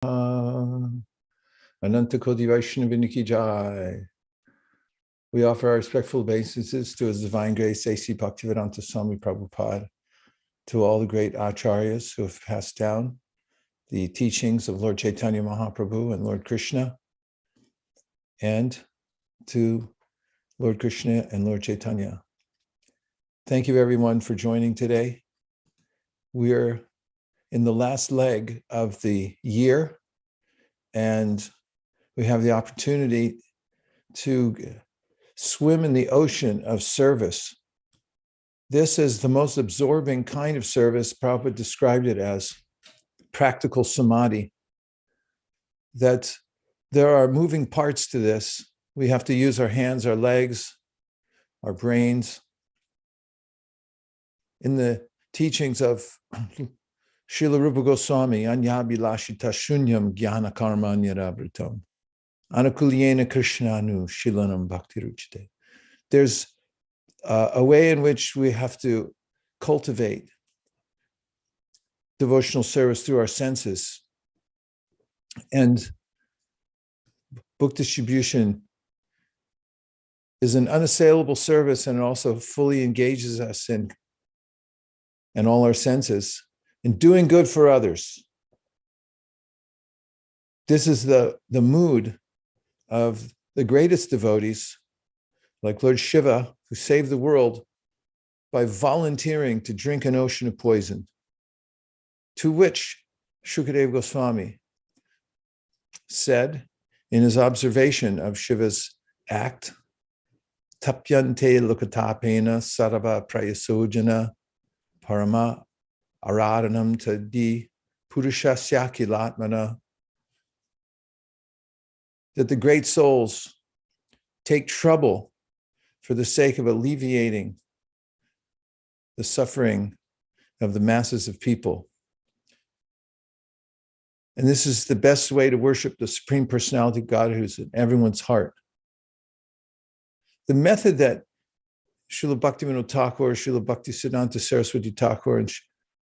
Ananta Koti Vaishnava Ki Jai. We offer our respectful obeisances to His Divine Grace A.C. Bhaktivedanta Swami Prabhupada, to all the great acharyas who have passed down the teachings of Lord Chaitanya Mahaprabhu and Lord Krishna, and to Lord Krishna and Lord Chaitanya. Thank you everyone for joining today. We're in the last leg of the year, and we have the opportunity to swim in the ocean of service. This is the most absorbing kind of service. Prabhupada described it as practical samadhi, that there are moving parts to this. We have to use our hands, our legs, our brains. In the teachings of Srila Rupa Goswami, Anyabhilashita Shunyam Jnana Karmanyarabritam, Anukulyena Krishnanu Shilanam Bhakti Ruchite. There's a way in which we have to cultivate devotional service through our senses. And book distribution is an unassailable service, and it also fully engages us in all our senses in doing good for others. This is the mood of the greatest devotees, like Lord Shiva, who saved the world by volunteering to drink an ocean of poison, to which Shukadeva Goswami said in his observation of Shiva's act, Tapyante lokatapena sarava prayasojana parama aradhanam tadi purushasyaki, that the great souls take trouble for the sake of alleviating the suffering of the masses of people. And this is the best way to worship the Supreme Personality of God who's in everyone's heart. The method that Srila Bhaktivinoda Thakur, Srila Bhaktisiddhanta Saraswati Thakur, and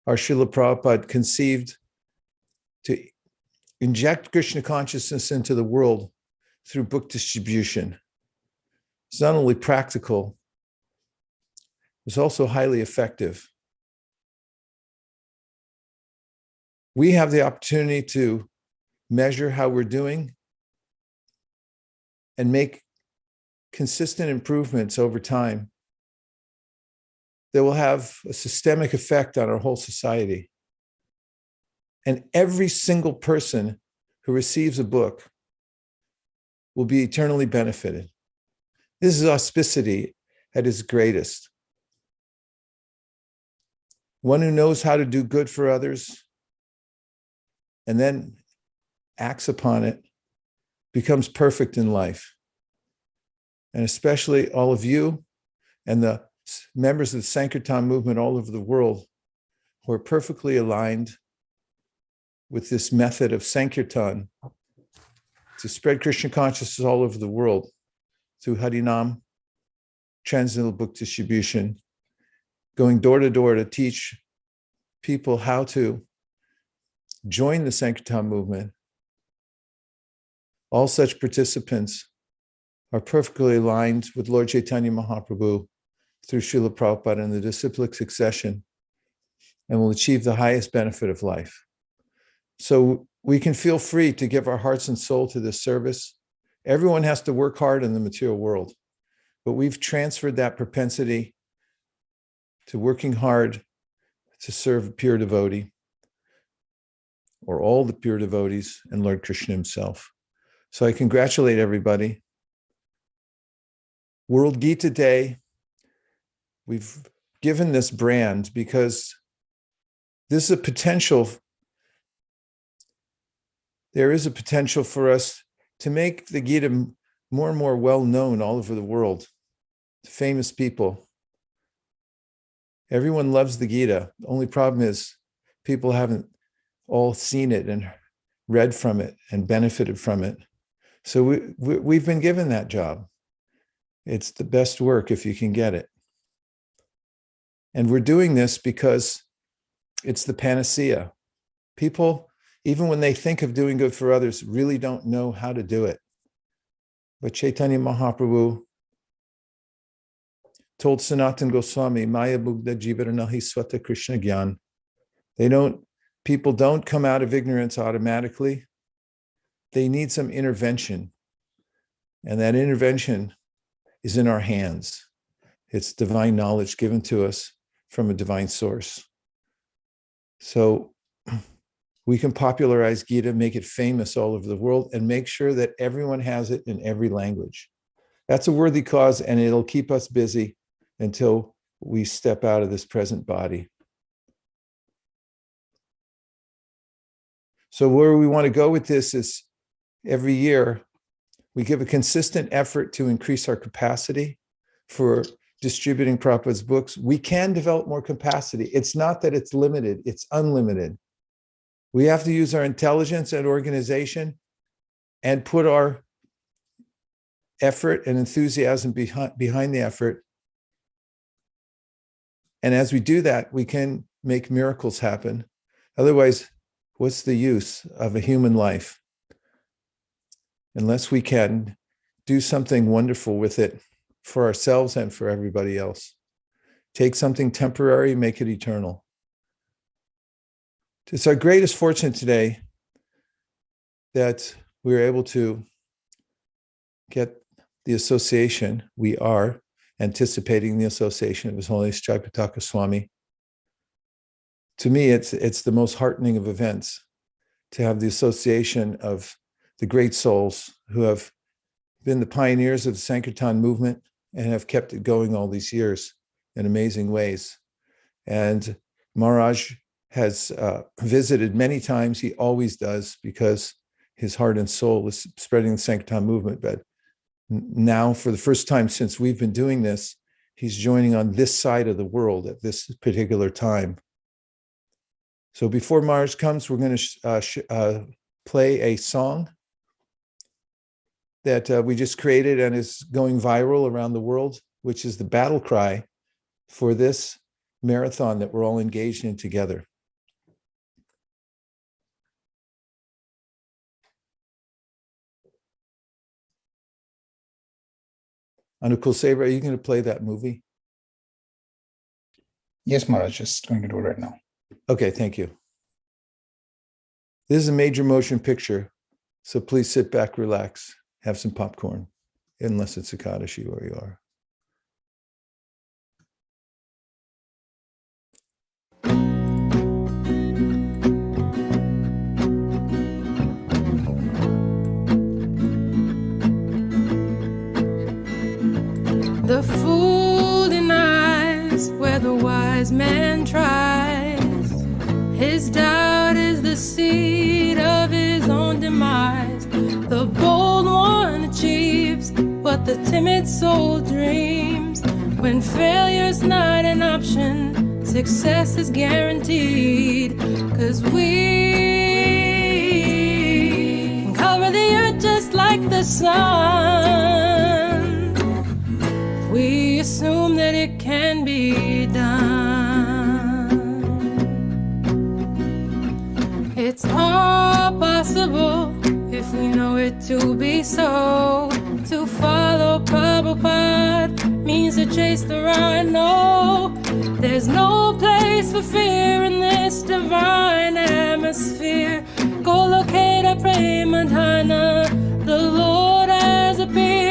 our Srila Prabhupada conceived to inject Krishna consciousness into the world through book distribution. It's not only practical, it's also highly effective. We have the opportunity to measure how we're doing and make consistent improvements over time that will have a systemic effect on our whole society. And every single person who receives a book will be eternally benefited. This is auspicity at its greatest. One who knows how to do good for others and then acts upon it becomes perfect in life. And especially all of you and the members of the Sankirtan movement all over the world who are perfectly aligned with this method of Sankirtan to spread Krishna consciousness all over the world through Harinam, transcendental book distribution, going door to door to teach people how to join the Sankirtan movement. All such participants are perfectly aligned with Lord Chaitanya Mahaprabhu through Srila Prabhupada and the disciplic succession, and will achieve the highest benefit of life. So we can feel free to give our hearts and soul to this service. Everyone has to work hard in the material world, but we've transferred that propensity to working hard to serve a pure devotee, or all the pure devotees, and Lord Krishna himself. So I congratulate everybody. World Gita Day, we've given this brand because this is a potential. There is a potential for us to make the Gita more and more well-known all over the world. Famous people. Everyone loves the Gita. The only problem is people haven't all seen it and read from it and benefited from it. So we've been given that job. It's the best work if you can get it. And we're doing this because it's the panacea. People even when they think of doing good for others, really don't know how to do it. But Chaitanya Mahaprabhu told Sanatan Goswami, Maya Mugdha Jivaranahi Swata Krishna Gyan. People don't come out of ignorance automatically. They need some intervention. And that intervention is in our hands. It's divine knowledge given to us from a divine source. So we can popularize Gita, make it famous all over the world, and make sure that everyone has it in every language. That's a worthy cause, and it'll keep us busy until we step out of this present body. So where we want to go with this is every year, we give a consistent effort to increase our capacity for distributing Prabhupada's books. We can develop more capacity. It's not that it's limited, it's unlimited. We have to use our intelligence and organization and put our effort and enthusiasm behind the effort. And as we do that, we can make miracles happen. Otherwise, what's the use of a human life? Unless we can do something wonderful with it for ourselves and for everybody else. Take something temporary, make it eternal. It's our greatest fortune today that we're able to get the association. We are anticipating the association of His Holiness Jaipataka Swami. To me, it's the most heartening of events to have the association of the great souls who have been the pioneers of the Sankirtan movement and have kept it going all these years in amazing ways. And Maharaj has visited many times. He always does, because his heart and soul is spreading the Sankirtan movement. But now, for the first time since we've been doing this, he's joining on this side of the world at this particular time. So before Maharaj comes, we're going to play a song that we just created and is going viral around the world, which is the battle cry for this marathon that we're all engaged in together. Anukul Seva, are you going to play that movie? Yes, Maharaj, just going to do it right now. Okay, thank you. This is a major motion picture, so please sit back, relax, have some popcorn, unless it's Ekadashi where you are. The fool denies where the wise man tries. His doubt is the seed of his own demise. The bold one achieves what the timid soul dreams. When failure's not an option, success is guaranteed. 'Cause we can cover the earth just like the sun. We assume that it can be done. It's all possible if we know it to be so. To follow Prabhupada means to chase the rhino. There's no place for fear in this divine atmosphere. Go locate a Premadhana, the Lord has appeared.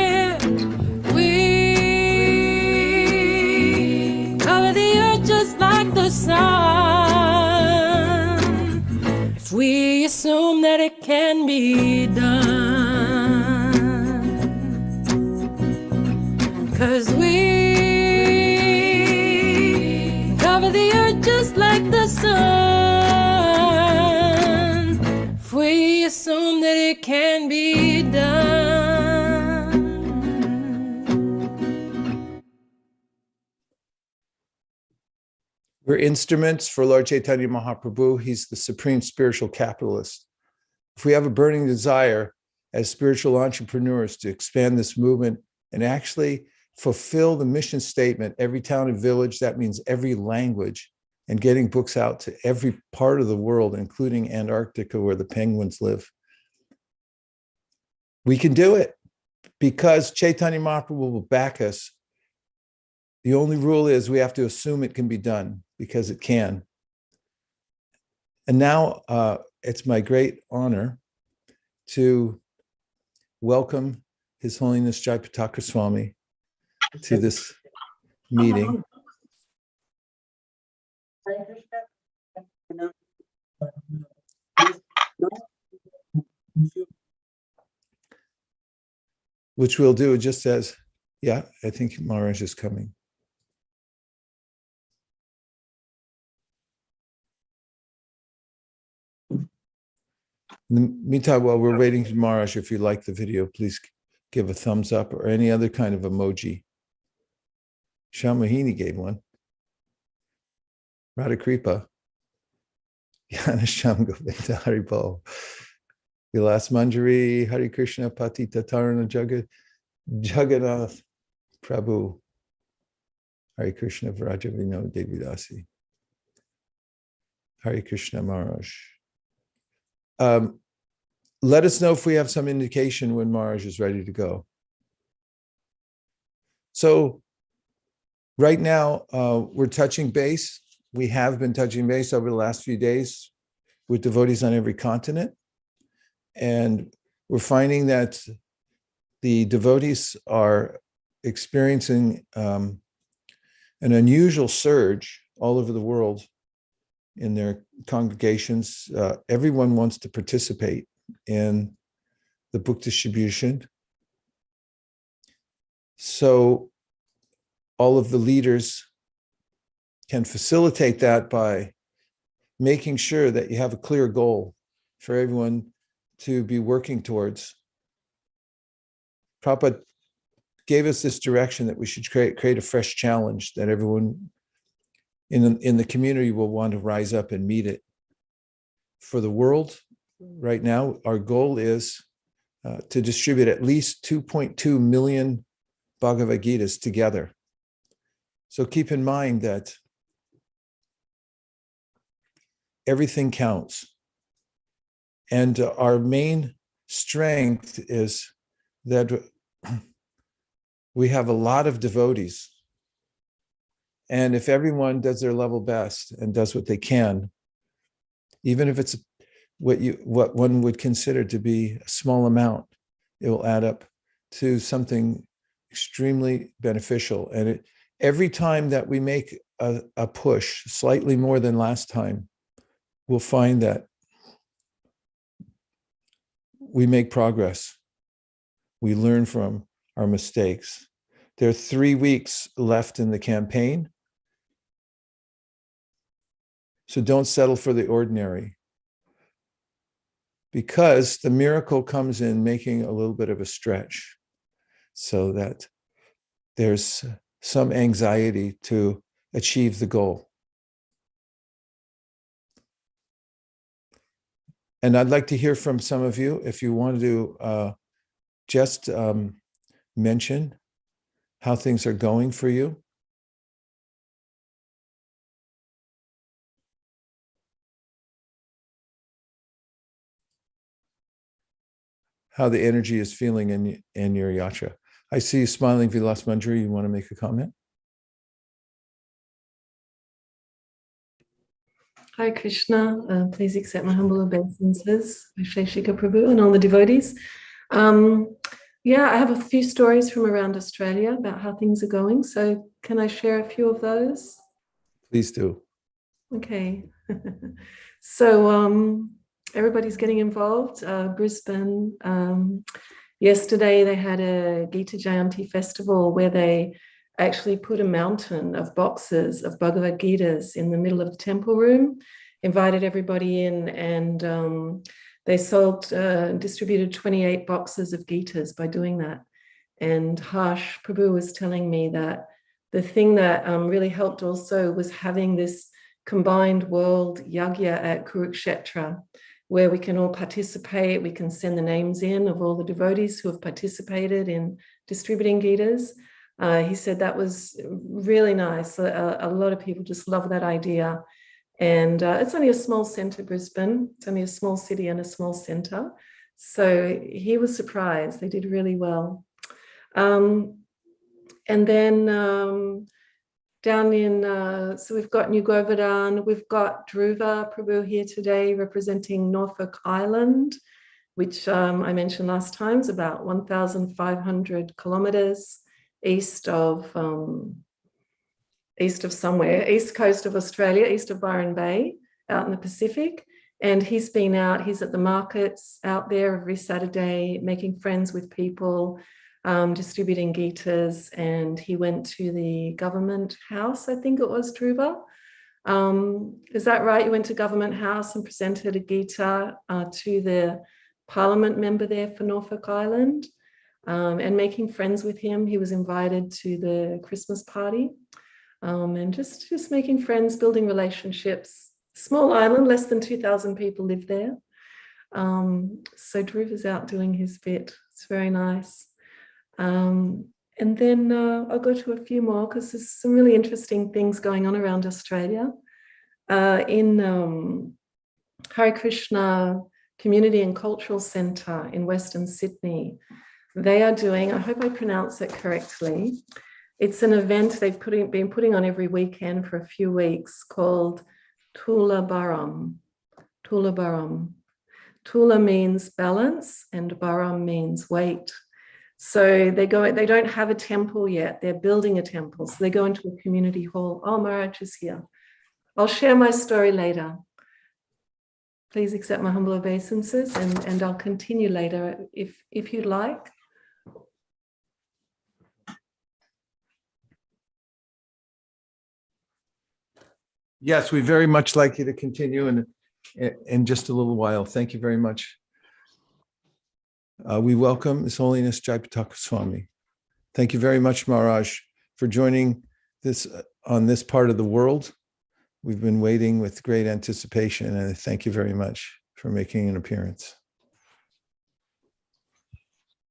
Just like the sun, if we assume that it can be done. 'Cause we cover the earth just like the sun, if we assume that it can be done. We're instruments for Lord Chaitanya Mahaprabhu. He's the supreme spiritual capitalist. If we have a burning desire as spiritual entrepreneurs to expand this movement and actually fulfill the mission statement, every town and village, that means every language, and getting books out to every part of the world, including Antarctica, where the penguins live. We can do it because Chaitanya Mahaprabhu will back us. The only rule is we have to assume it can be done, because it can. And now it's my great honor to welcome His Holiness Jayapataka Swami to this meeting. Which we'll do just as, yeah, I think Maharaj is coming. In the meantime, while we're waiting for Maharaj, if you like the video, please give a thumbs up or any other kind of emoji. Shamahini gave one. Radhakripa. Yanasham Govinda Haribol. Vilas Manjari, Hare Krishna, Patita Tarana Jagannath Prabhu. Hare Krishna, Vraja Vinod Devidasi. Hare Krishna Maharaj. Let us know if we have some indication when Maharaj is ready to go. So right now, we're touching base. We have been touching base over the last few days with devotees on every continent. And we're finding that the devotees are experiencing an unusual surge all over the world in their congregations. Everyone wants to participate in the book distribution. So all of the leaders can facilitate that by making sure that you have a clear goal for everyone to be working towards. Prabhupada gave us this direction that we should create a fresh challenge that everyone in the community will want to rise up and meet it. For the world, right now, our goal is to distribute at least 2.2 million Bhagavad Gitas together. So keep in mind that everything counts. And our main strength is that we have a lot of devotees. And if everyone does their level best and does what they can, even if it's what one would consider to be a small amount, it will add up to something extremely beneficial. And every time that we make a push, slightly more than last time, we'll find that we make progress. We learn from our mistakes. There are 3 weeks left in the campaign. So don't settle for the ordinary, because the miracle comes in making a little bit of a stretch so that there's some anxiety to achieve the goal. And I'd like to hear from some of you. If you want to just mention how things are going for you. How the energy is feeling in your yatra. I see you smiling, Vilas Manjari. You want to make a comment? Hare Krishna, please accept my humble obeisances, Sheshika Prabhu, and all the devotees. Yeah, I have a few stories from around Australia about how things are going. So can I share a few of those? Please do. Okay. So everybody's getting involved. Brisbane, yesterday they had a Gita Jayanti festival where they actually put a mountain of boxes of Bhagavad Gitas in the middle of the temple room, invited everybody in, and they distributed 28 boxes of Gitas by doing that. And Harsh Prabhu was telling me that the thing that really helped also was having this combined world yagya at Kurukshetra, where we can all participate. We can send the names in of all the devotees who have participated in distributing Gitas. He said that was really nice. A lot of people just love that idea. And it's only a small centre, Brisbane. It's only a small city and a small centre. So he was surprised. They did really well. And then down in, so we've got New Govardhan, we've got Dhruva Prabhu here today representing Norfolk Island, which I mentioned last time is about 1,500 kilometres east of somewhere, east coast of Australia, east of Byron Bay, out in the Pacific. And he's been out, he's at the markets out there every Saturday, making friends with people, distributing Gitas. And he went to the government house, I think it was, Dhruva. Is that right? You went to Government House and presented a Gita to the Parliament member there for Norfolk Island, and making friends with him. He was invited to the Christmas party, and just making friends, building relationships. Small island, less than 2,000 people live there. So Dhruva's out doing his bit. It's very nice. And then I'll go to a few more because there's some really interesting things going on around Australia. In Hare Krishna Community and Cultural Centre in Western Sydney, they are doing, I hope I pronounce it correctly, it's an event they've been putting on every weekend for a few weeks called Tula Baram. Tula Baram. Tula means balance and Baram means weight. So they don't have a temple yet. They're building a temple. So they go into a community hall. Oh, Maharaj is here. I'll share my story later. Please accept my humble obeisances, and I'll continue later if you'd like. Yes, we very much like you to continue in just a little while. Thank you very much. We welcome His Holiness Jayapataka Swami. Thank you very much, Maharaj, for joining this on this part of the world. We've been waiting with great anticipation, and thank you very much for making an appearance.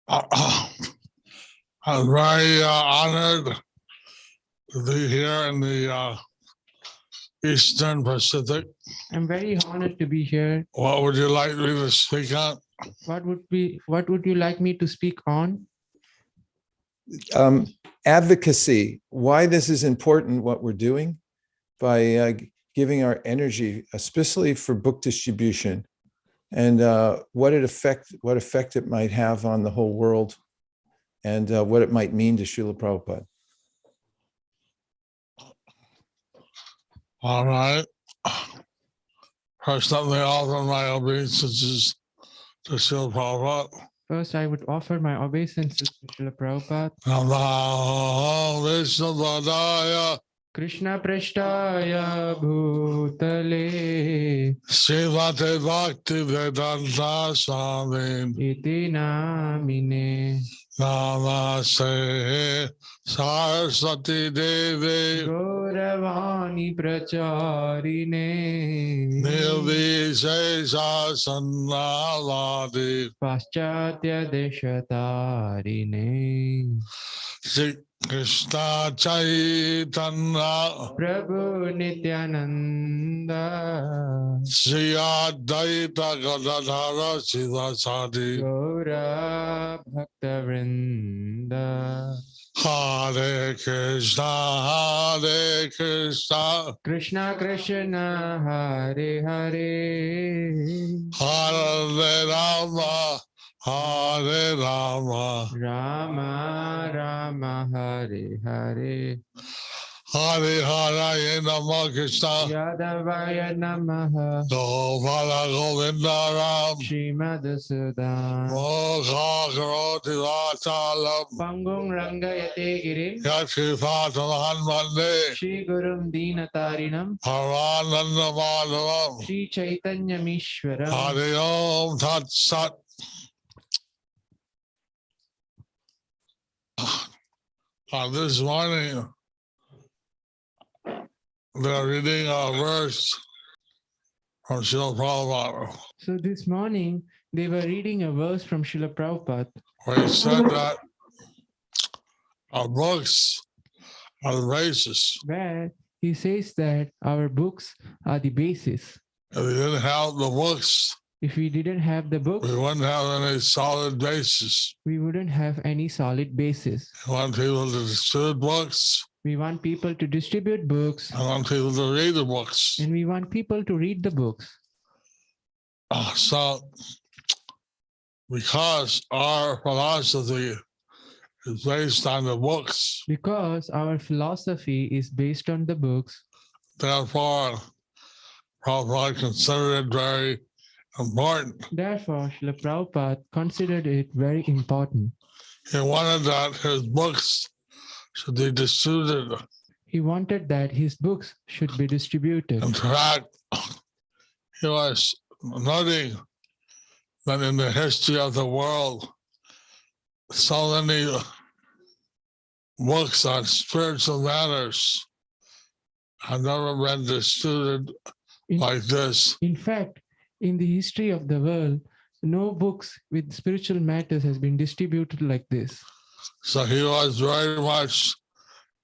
I'm very honored to be here in the Eastern Pacific. I'm very honored to be here. What would you like me to speak on? What would you like me to speak on? Advocacy, why this is important, what we're doing by giving our energy, especially for book distribution, and what effect it might have on the whole world, and what it might mean to Srila Prabhupada. All right. First, let me offer my obeisances to Srila Prabhupada. First, I would offer my obeisances to Srila Prabhupada. Namo Vishnupadaya Krishna Prashtaya Bhutale Srimate Bhakti Vedanta Swami Iti Namine Namaste Saraswati Devi Gauravani Pracharine Nirvishesha Sannavadi Paschatya Deshatarine Sri Krishna Chaitanya Prabhu Nityananda Sri Advaita Gadadhara Sivasadi Gaura Bhakta Vrinda Hare Krishna Krishna Krishna Hare Hare Hare Rama Hare Rama Rama Rama Hare Hare Hare Hare Nama Krishna Yadavaya Namaha Gopala Govinda Ram Srimad Sudan Mokha Karoti Vachalam Pangung Rangayate Girim Yatri Fatamahan Mande Shri Gurum Dinatarinam Harananda Madhavam Shri Chaitanya Mishwaram Hare Om Tat Sat. This morning, they're reading a verse from Srila Prabhupada. So this morning they were reading a verse from Srila Prabhupada Where he said that our books are the basis. where he says that our books are the basis. If we didn't have the books, If we didn't have the books, we wouldn't have any solid basis. we wouldn't have any solid basis. We want people to distribute books. We want people to distribute books, I want people to read the books. and we want people to read the books. So, because our philosophy is based on the books, Because our philosophy is based on the books, therefore, Prabhupada considered it very important. therefore Srila Prabhupada considered it very important. He wanted that his books should be distributed. He wanted that his books should be distributed. In fact, he was noting that in the history of the world, so many books on spiritual matters have never been distributed In- like this. In fact, in the history of the world, no books with spiritual matters has been distributed like this. So he was very much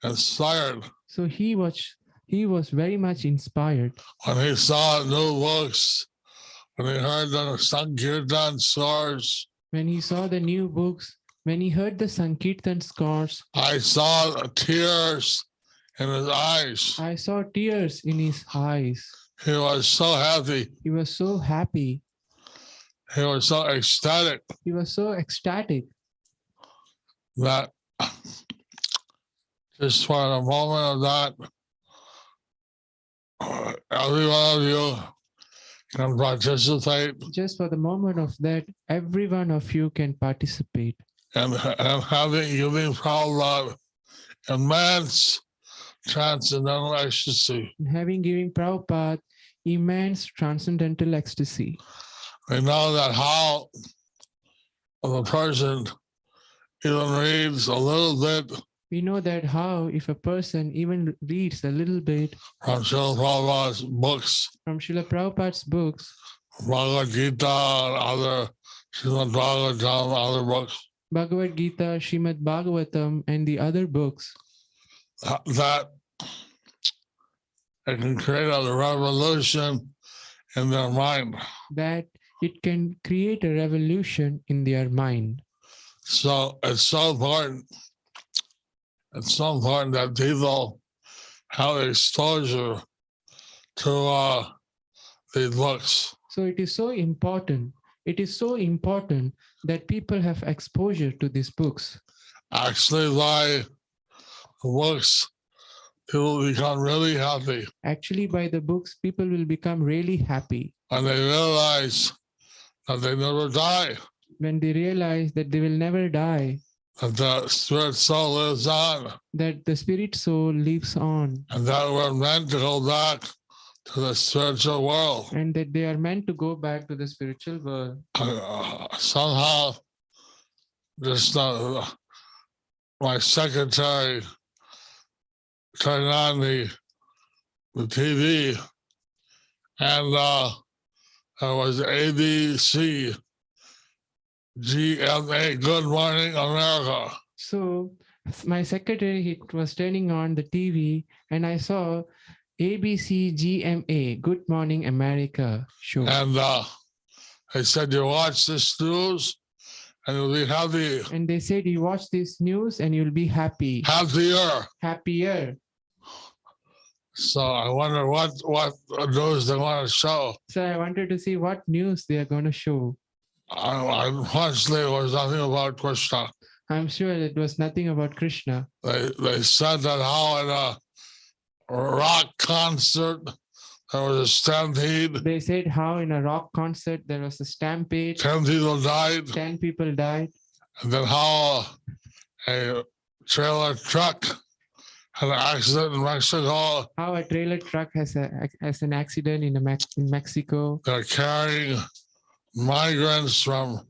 inspired So he was very much inspired when he saw new books, when he heard the Sankirtan scores. when he saw the new books, when he heard the Sankirtan scores. I saw the tears in his eyes. I saw tears in his eyes. He was so happy. He was so happy. He was so ecstatic He was so ecstatic that just for a moment of that, every one of you can participate just for the moment of that, every one of you can participate. and giving Prabhupada immense transcendental ecstasy. And having given Prabhupada immense transcendental ecstasy. We know that how the person even reads a little bit We know that how if a person even reads a little bit from Srila Prabhupada's books, from Srila Prabhupada's books, Bhagavad Gita and other Srimad Bhagavatam, other books, Bhagavad Gita, Srimad Bhagavatam, and the other books, that it can create a revolution in their mind. that it can create a revolution in their mind. So it's so important. It's so important that people have exposure to these books. So it is so important. It is so important that people have exposure to these books. Actually, by the books, people become really happy Actually, by the books, people will become really happy when they realize that they never die, when they realize that they will never die, that the spirit soul lives on, that the spirit soul lives on, and that we're meant to go back to the spiritual world. and that they are meant to go back to the spiritual world. Somehow, just my secretary turned on the TV, and it was ABC GMA, Good Morning America. So my secretary he was turning on the TV, and I saw ABC GMA, Good Morning America show. And they said, you watch this news and you'll be happy, And they said, you watch this news and you'll be happy, happier. happier. So I wonder what news they want to show. So I wanted to see what news they are going to show. Unfortunately, it was nothing about Krishna. I'm sure it was nothing about Krishna. They said that how in a rock concert there was a stampede, They said how in a rock concert there was a stampede, 10 people died, 10 people died, and then how a trailer truck had an accident in Mexico. how a trailer truck has an accident in Mexico. They're carrying migrants from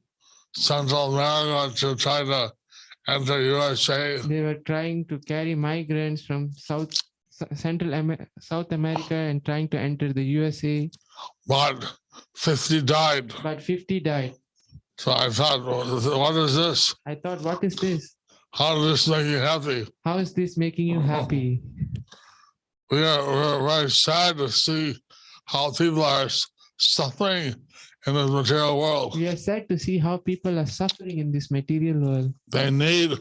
Central America to try to enter USA. They were trying to carry migrants from South America and trying to enter the USA, But 50 died. but 50 died. So I thought, what is this? I thought, what is this? how does this make you happy? How is this making you happy? We're very sad to see how people are suffering in this material world. We are sad to see how people are suffering in this material world. They need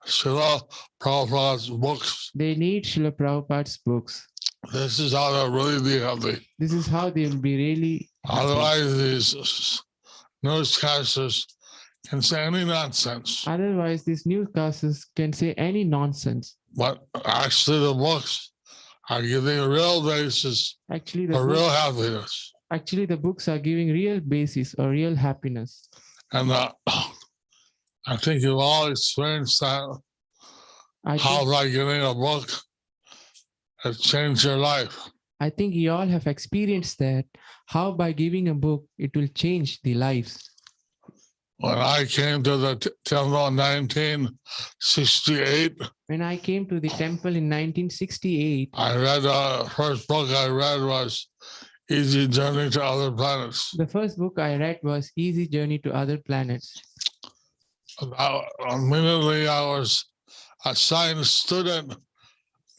Srila Prabhupada's books. They need Srila Prabhupada's books. This is how they'll really be happy. This is how they will be really happy. Otherwise, these newscasters can say any nonsense. Otherwise, these newscasters can say any nonsense. But actually, the books are giving a real basis Actually, for real happiness. the books are giving real basis or real happiness. And I think you've all experienced that. I How think, by getting a book has changed your life. I think you all have experienced that. How by giving a book, it will change the lives. When I came to the temple in 1968, When I came to the temple in 1968, I read the first book I read was Easy Journey to Other Planets. the first book I read was Easy Journey to Other Planets. Immediately, I was a science student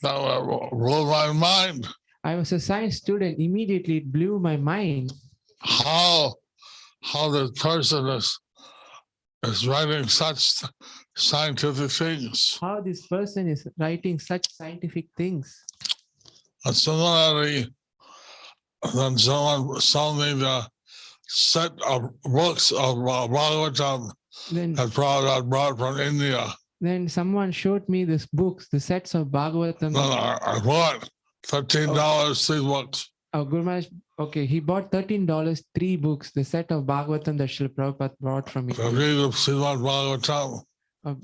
that blew my mind. I was a science student. Immediately, it blew my mind. How this person is writing such scientific things. How this person is writing such scientific things. And similarly, then someone sold me the set of books of Bhagavatam Then, that Prabhupada brought from India. then someone showed me these books, the sets of Bhagavatam. Then I bought $13 3 books. Oh, Gurmaj, okay, he bought $13, 3 books, the set of Bhagavatam that Srila Prabhupada brought from To India. read the Srimad Bhagavatam. Oh.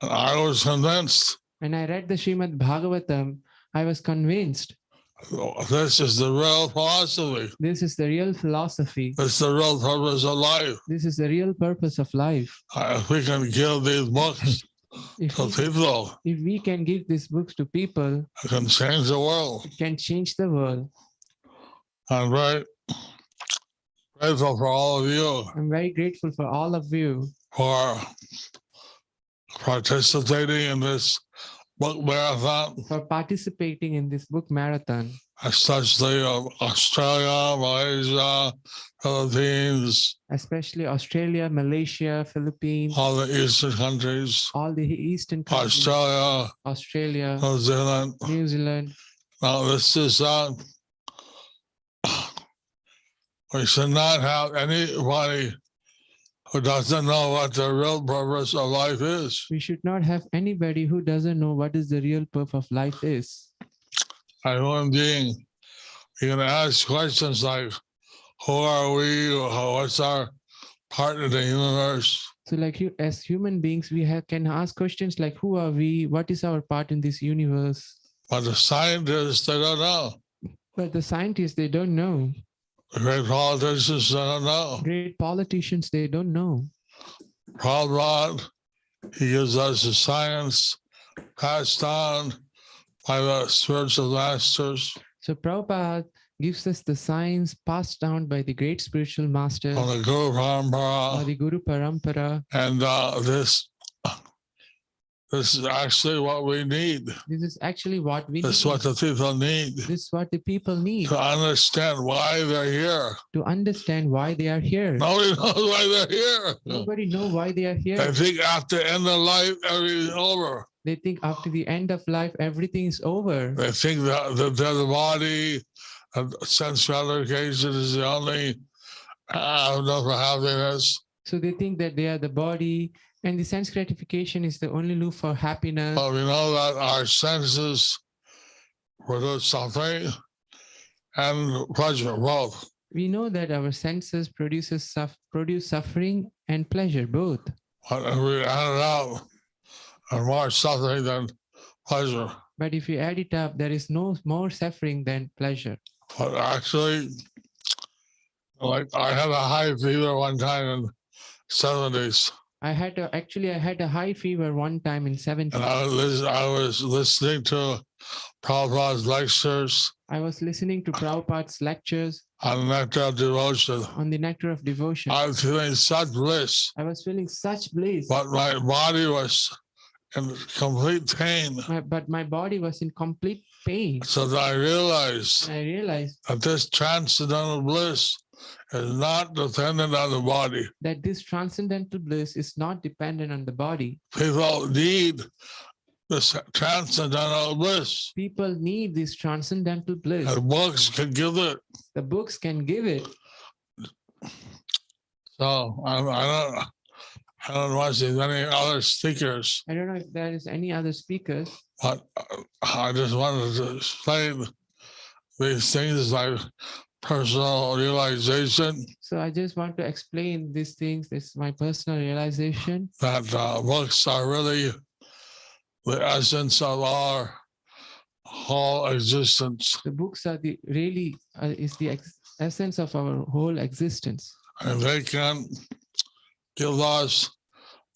And I was convinced When I read the Srimad Bhagavatam, I was convinced this is the real philosophy. this is the real philosophy. This is the real purpose of life. This is the real purpose of life. If we can give these books If to we, people, if we can give these books to people, it can change the world. it can change the world. I'm very grateful for all of you I'm very grateful for all of you for participating in this book marathon, for participating in this book marathon, especially of Australia, Malaysia, Philippines, especially Australia, Malaysia, Philippines, all the Eastern countries, all the eastern countries, Australia, Australia, New Zealand. New Zealand. Now, this is, we should not have anybody who doesn't know what the real purpose of life is. We should not have anybody who doesn't know what is the real purpose of life is. A human being, you can ask questions like, who are we? What's our part in the universe? So like you, as human beings, we can ask questions like, who are we? What is our part in this universe? But the scientists, they don't know. But the scientists, they don't know. The great politicians, they don't know. Great politicians, they don't know. Prabhupada, he gives us the science passed on by the spiritual masters So Prabhupada gives us the science passed down by the great spiritual masters on the Guru or Parampara. the Guru Parampara. And this is actually what we need. This is actually what we This is need. what the people need This is what the people need to understand why they're here. to understand why they are here. Nobody knows why they're here. Nobody knows why they are They here. think after the end of life, everything's over. They think after the end of life, everything is over. They think that the dead body and sense gratification is the only avenue for happiness. So they think that they are the body and the sense gratification is the only loop for happiness. But we know that our senses produce suffering and pleasure, both. We know that our senses produce suffering and pleasure, both. But if we add it up, there's more suffering than pleasure. But if you add it up, there is no more suffering than pleasure. But actually, like I had a high fever one time in 70s, I had a high fever one time in 70s. and I was listening to Prabhupada's lectures I was listening to Prabhupada's lectures on nectar of devotion. on the nectar of devotion. I was feeling such bliss, I was feeling such bliss, but my body was in complete pain. But my body was in complete pain. So that I realized And I realized that this transcendental bliss is not dependent on the body. that this transcendental bliss is not dependent on the body. People need this transcendental bliss. People need this transcendental bliss. And books can give it. The books can give it. So I don't know if there's any other speakers, I don't know if there is any other speakers, but I just wanted to explain these things like personal realization so I just want to explain these things. This is my personal realization that books are really the essence of our whole existence. the books are the really is the essence of our whole existence, And they can give us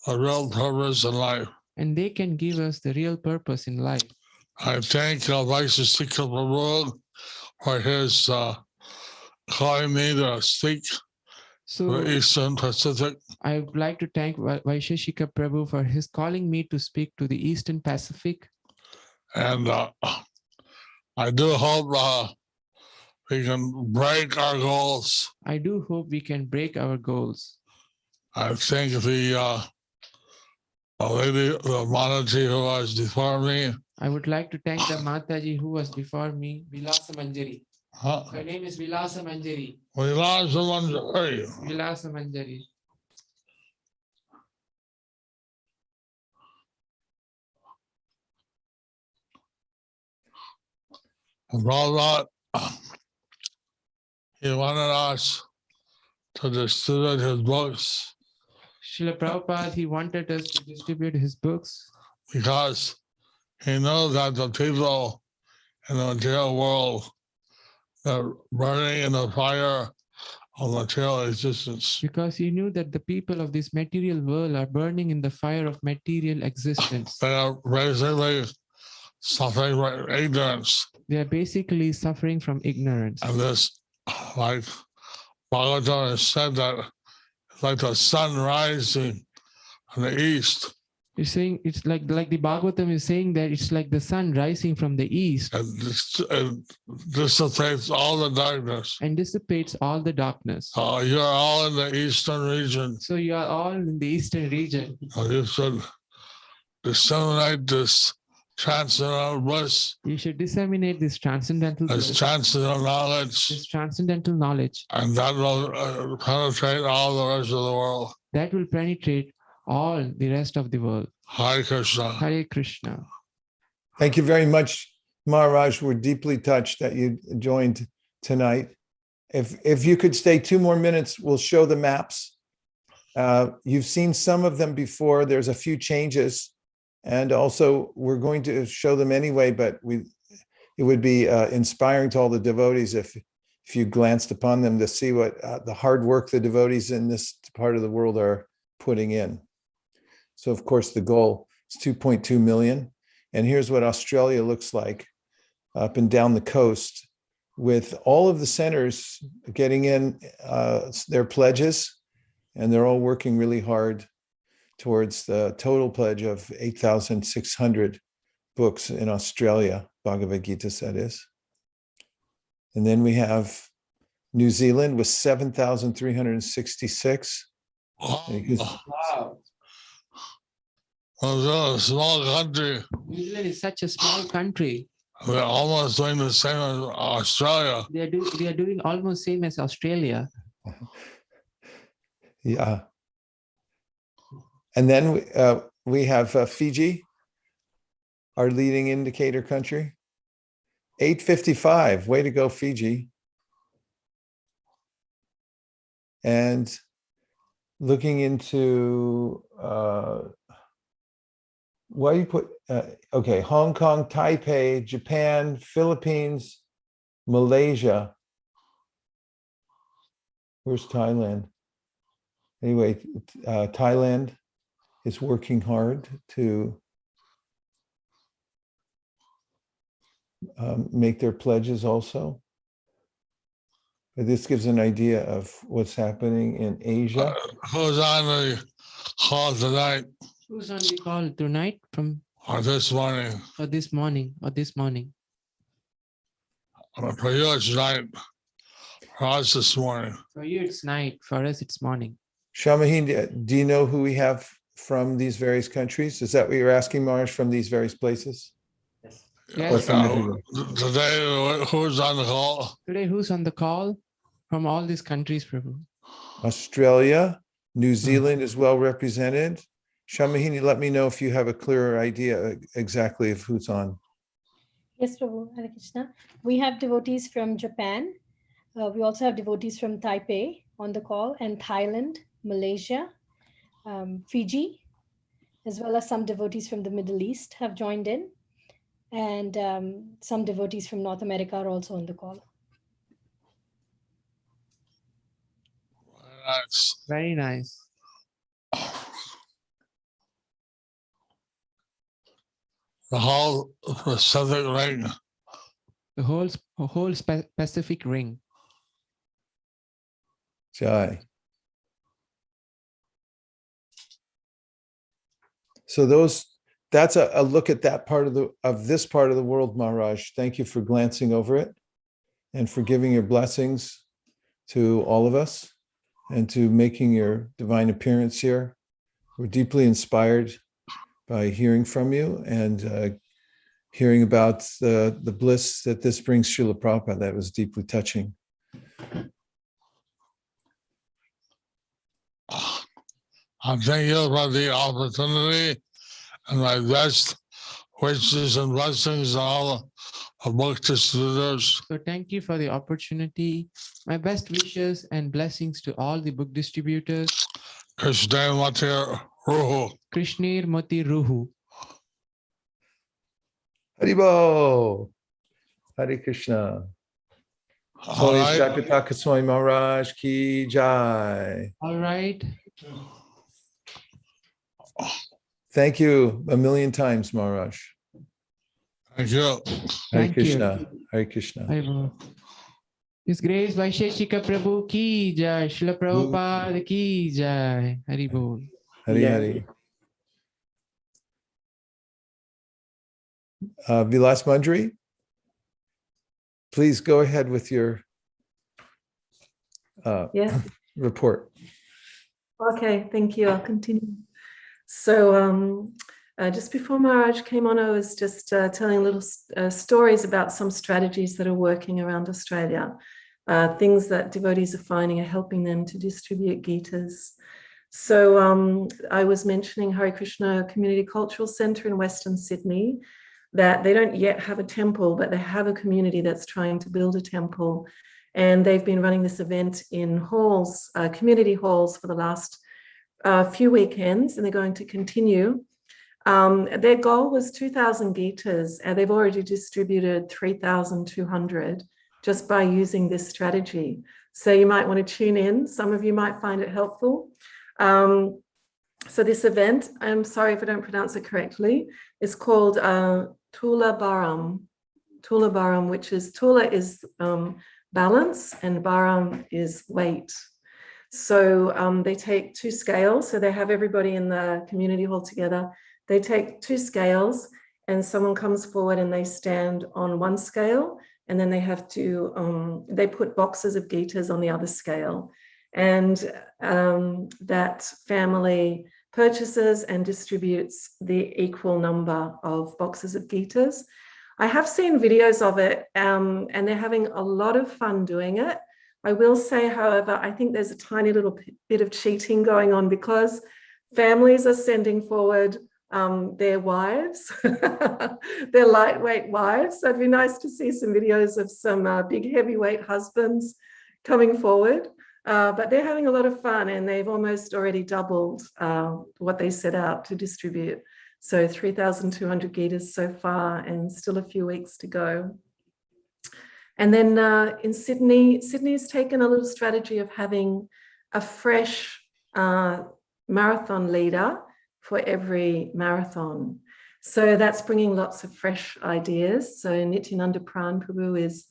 a real purpose in life. and they can give us the real purpose in life. I thank Vaishya Prabhupada for his calling me to speak So for Eastern Pacific. I would like to thank Vaisheshika Prabhu for his calling me to speak to the Eastern Pacific. And I do hope we can break our goals. I do hope we can break our goals. I think the lady, the Manaji who was before me, I would like to thank the Mataji who was before me, Vilasa Manjari. Her name is Vilasa Manjari. we lost someone. Hey, Vilasa Manjari. Prabhupada, he wanted us to distribute his books Srila Prabhupada, he wanted us to distribute his books because he knows that the people in the material world are burning in the fire of material existence. because he knew that the people of this material world are burning in the fire of material existence. They are basically suffering from ignorance. They are basically suffering from ignorance. And this, like Bhagavatam has said, that it's like the sun rising in the east You're saying it's like the Bhagavatam is saying that it's like the sun rising from the east and dissipates all the darkness. and dissipates all the darkness. You're all in the eastern region. So you are all in the eastern region. You should disseminate this transcendental bliss, You should disseminate this transcendental this bliss, transcendental knowledge, this transcendental knowledge and that will penetrate all the rest of the world. that will penetrate all the rest of the world. Hare Krishna. Hare Krishna. Thank you very much, Maharaj. We're deeply touched that you joined tonight. If you could stay 2 more minutes, we'll show the maps. You've seen some of them before. There's a few changes. And also, we're going to show them anyway, but it would be inspiring to all the devotees if you glanced upon them to see what the hard work the devotees in this part of the world are putting in. So, of course, the goal is 2.2 million. And here's what Australia looks like up and down the coast, with all of the centers getting in their pledges, and they're all working really hard towards the total pledge of 8,600 books in Australia, Bhagavad Gita, that is. And then we have New Zealand with 7,366. Wow. Well, it's a small country. New Zealand is such a small country. We're almost doing the same as Australia. They are doing almost same as Australia. Yeah. And then we have Fiji, our leading indicator country. 855, way to go, Fiji. And looking into, why you put, okay, Hong Kong, Taipei, Japan, Philippines, Malaysia. Where's Thailand? Anyway, Thailand is working hard to make their pledges also. This gives an idea of what's happening in Asia. Who's on the call tonight? Who's on the call tonight from or this morning. or this morning or this morning? For you, it's night. For us, this morning. For you, it's night. For us, it's morning. Shamahin, do you know who we have from these various countries? Is that what you're asking, Marsh, from these various places? Yes. Or from everywhere? Today, who's on the call? Today, who's on the call from all these countries, Prabhu? Australia, New Zealand is well represented. Shamahini, let me know if you have a clearer idea exactly of who's on. Yes, Prabhu, Hare Krishna. We have devotees from Japan. We also have devotees from Taipei on the call, and Thailand, Malaysia, Fiji, as well as some devotees from the Middle East have joined in. And some devotees from North America are also on the call. Nice. Very nice. The whole Pacific Ring. The whole Pacific Ring. Jai. So that's a look at that part of this part of the world, Maharaj. Thank you for glancing over it and for giving your blessings to all of us and to making your divine appearance here. We're deeply inspired by hearing from you and hearing about the bliss that this brings Srila Prabhupada. That was deeply touching. I'm thank you for the opportunity and my best wishes and blessings to all of book distributors. So thank you for the opportunity. My best wishes and blessings to all the book distributors. Krishna Matir Ruhu. Krishnir Mati Ruhu. Haribo. Hare Krishna. All Holy right. Shakataka Swami Maharaj ki jai. All right. Thank you a million times, Maharaj. Thank you. Hare Thank Krishna. you. Hare Krishna. Haribo. His Grace Vaisheshika Prabhu ki jai. Srila Prabhupada ki jai. Haribo. Hare Hare. Vilas Mandri, please go ahead with your Yes. report. Okay, thank you. I'll continue. So just before Maharaj came on, I was just telling little stories about some strategies that are working around Australia, things that devotees are finding are helping them to distribute Gitas. So I was mentioning Hare Krishna Community Cultural Centre in Western Sydney, that they don't yet have a temple, but they have a community that's trying to build a temple. And they've been running this event in halls, community halls for the last few weekends, and they're going to continue. Their goal was 2,000 Gitas, and they've already distributed 3,200 just by using this strategy. So you might want to tune in. Some of you might find it helpful. So this event, I'm sorry if I don't pronounce it correctly, is called Tula Baram. Tula Baram, which is, Tula is balance and Baram is weight. So they take two scales. So they have everybody in the community hall together. They take two scales and someone comes forward and they stand on one scale, and then they have to, they put boxes of Gitas on the other scale. And that family purchases and distributes the equal number of boxes of Gitas. I have seen videos of it, and they're having a lot of fun doing it. I will say, however, I think there's a tiny little bit of cheating going on because families are sending forward their wives, their lightweight wives. So it'd be nice to see some videos of some big heavyweight husbands coming forward. But they're having a lot of fun, and they've almost already doubled what they set out to distribute. So 3,200 Gitas so far, and still a few weeks to go. And then in Sydney's taken a little strategy of having a fresh marathon leader for every marathon. So that's bringing lots of fresh ideas. So Nityananda Pran Prabhu is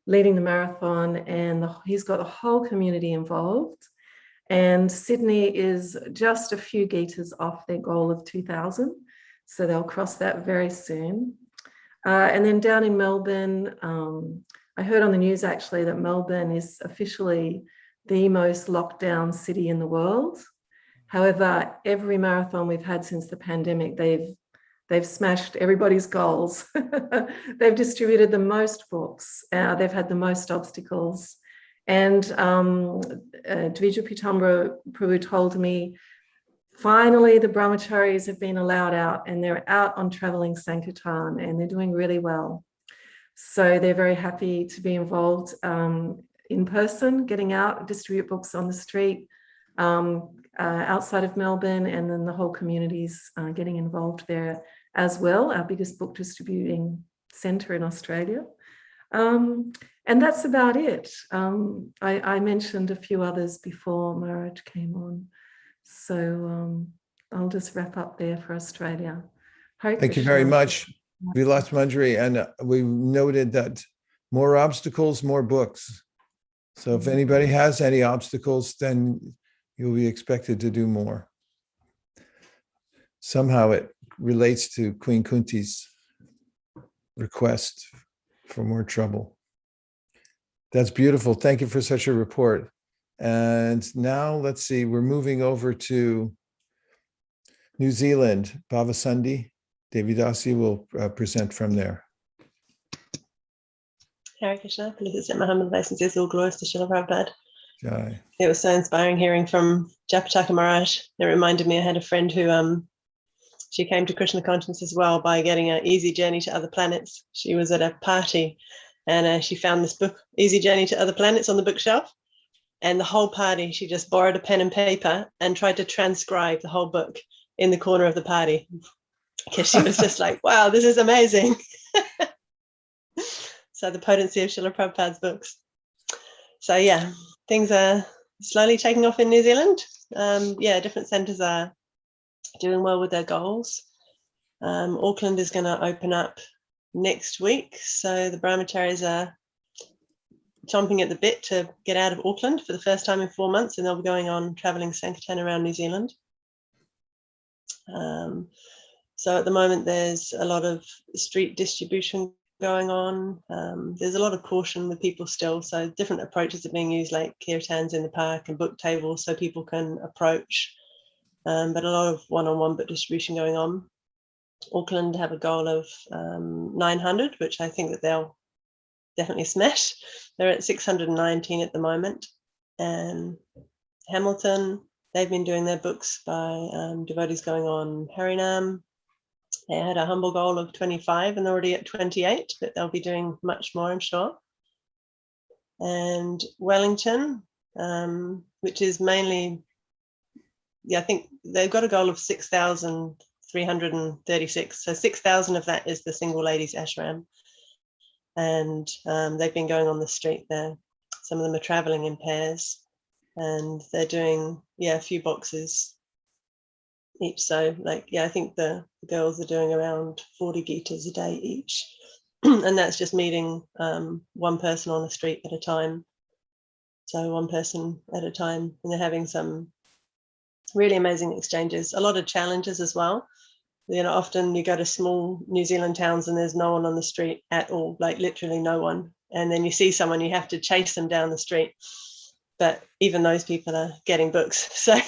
leading the marathon, and he's got the whole community involved. And Sydney is just a few gitas off their goal of 2,000. So they'll cross that very soon. And then down in Melbourne, I heard on the news actually that Melbourne is officially the most locked down city in the world. However, every marathon we've had since the pandemic, they've smashed everybody's goals. They've distributed the most books. They've had the most obstacles. And Dvija Pitambra Prabhu told me, finally, the brahmacharis have been allowed out and they're out on traveling Sankirtan and they're doing really well. So they're very happy to be involved in person, getting out, distribute books on the street outside of Melbourne, and then the whole community's getting involved there as well, our biggest book distributing centre in Australia. And that's about it. I mentioned a few others before Maharaj came on. So I'll just wrap up there for Australia. Thank you very much, Vilas Manjari. And we noted that more obstacles, more books. So if anybody has any obstacles, then you'll be expected to do more. Somehow it relates to Queen Kunti's request for more trouble. That's beautiful. Thank you for such a report. And now let's see, we're moving over to New Zealand. Bhavasandi Devidasi will present from there. Hare Krishna, Felicity Muhammad, licenses, all glories to Srila Prabhupada. Jai. It was so inspiring hearing from Japataka Maharaj. It reminded me, I had a friend who she came to Krishna consciousness as well by getting an Easy Journey to Other Planets. She was at a party and she found this book, Easy Journey to Other Planets, on the bookshelf. And the whole party, she just borrowed a pen and paper and tried to transcribe the whole book in the corner of the party, because she was just like, wow, this is amazing. So the potency of Srila Prabhupada's books. So yeah, things are slowly taking off in New Zealand. Yeah, different centres are doing well with their goals. Auckland is going to open up next week. So the brahmacharis are chomping at the bit to get out of Auckland for the first time in 4 months, and they'll be going on travelling Sankirtan around New Zealand. So at the moment, there's a lot of street distribution going on. There's a lot of caution with people still, so different approaches are being used, like kirtans in the park and book tables, so people can approach, but a lot of one-on-one book distribution going on. Auckland have a goal of 900, which I think that they'll definitely smash. They're at 619 at the moment. And Hamilton, they've been doing their books by devotees going on Harinam. They had a humble goal of 25 and they're already at 28, but they'll be doing much more, I'm sure. And Wellington, which is mainly, yeah, I think they've got a goal of 6,336. So 6,000 of that is the single ladies ashram. And they've been going on the street there. Some of them are traveling in pairs and they're doing, yeah, a few boxes each. So like, yeah, I think the girls are doing around 40 gitas a day each. And that's just meeting one person on the street at a time. So one person at a time, and they're having some really amazing exchanges, a lot of challenges as well. You know, often you go to small New Zealand towns and there's no one on the street at all, like literally no one. And then you see someone, you have to chase them down the street. But even those people are getting books. So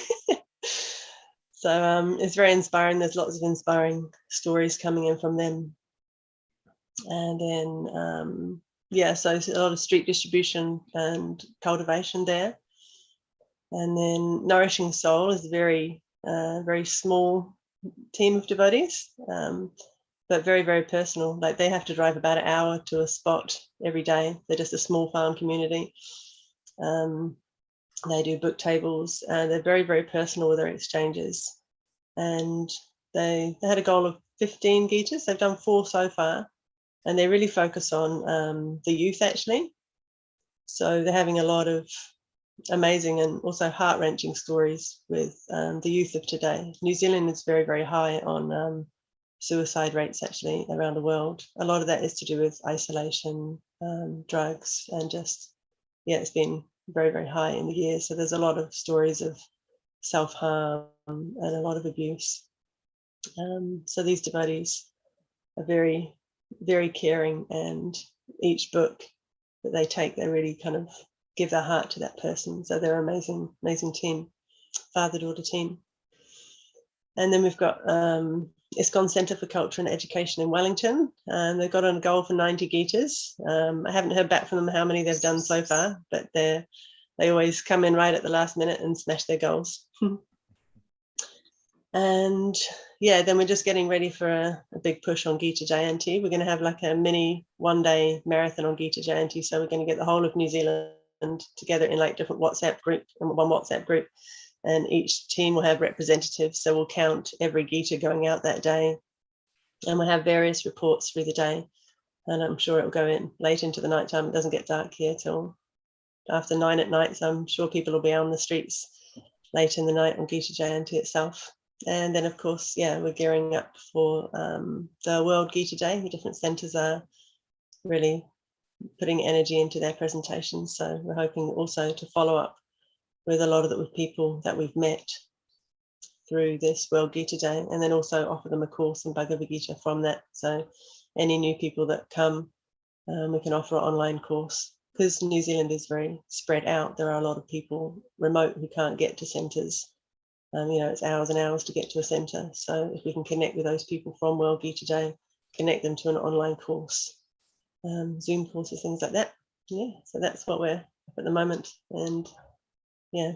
it's very inspiring. There's lots of inspiring stories coming in from them. And then, yeah, so a lot of street distribution and cultivation there. And then Nourishing Soul is a very, very small team of devotees, but very, very personal. Like they have to drive about an hour to a spot every day. They're just a small farm community. They do book tables and they're very, very personal with their exchanges. And they had a goal of 15 gitas. They've done 4 so far, and they really focus on the youth actually. So they're having a lot of amazing and also heart-wrenching stories with the youth of today. New Zealand is very, very high on suicide rates actually around the world. A lot of that is to do with isolation, drugs, and just, yeah, it's been very, very high in the year. So there's a lot of stories of self-harm and a lot of abuse. So these devotees are very, very caring, and each book that they take, they really kind of give their heart to that person. So they're amazing, amazing team, father-daughter team. And then we've got ISKCON Centre for Culture and Education in Wellington. They've got on a goal for 90 Gitas. I haven't heard back from them how many they've done so far, but they always come in right at the last minute and smash their goals. And yeah, then we're just getting ready for a big push on Gita Jayanti. We're going to have like a mini one-day marathon on Gita Jayanti. So we're going to get the whole of New Zealand together in like different WhatsApp group, and one WhatsApp group. And each team will have representatives. So we'll count every Gita going out that day. And we'll have various reports through the day. And I'm sure it'll go in late into the nighttime. It doesn't get dark here till after 9 at night. So I'm sure people will be on the streets late in the night on Gita Jayanti itself. And then, of course, yeah, we're gearing up for the World Gita Day. The different centres are really putting energy into their presentations. So we're hoping also to follow up with a lot of the people that we've met through this World Gita Day, and then also offer them a course in Bhagavad Gita from that. So any new people that come, we can offer an online course, because New Zealand is very spread out. There are a lot of people remote who can't get to centres. It's hours and hours to get to a centre. So if we can connect with those people from World Gita Day, connect them to an online course, Zoom courses, things like that. Yeah, so that's what we're up at the moment. And yeah,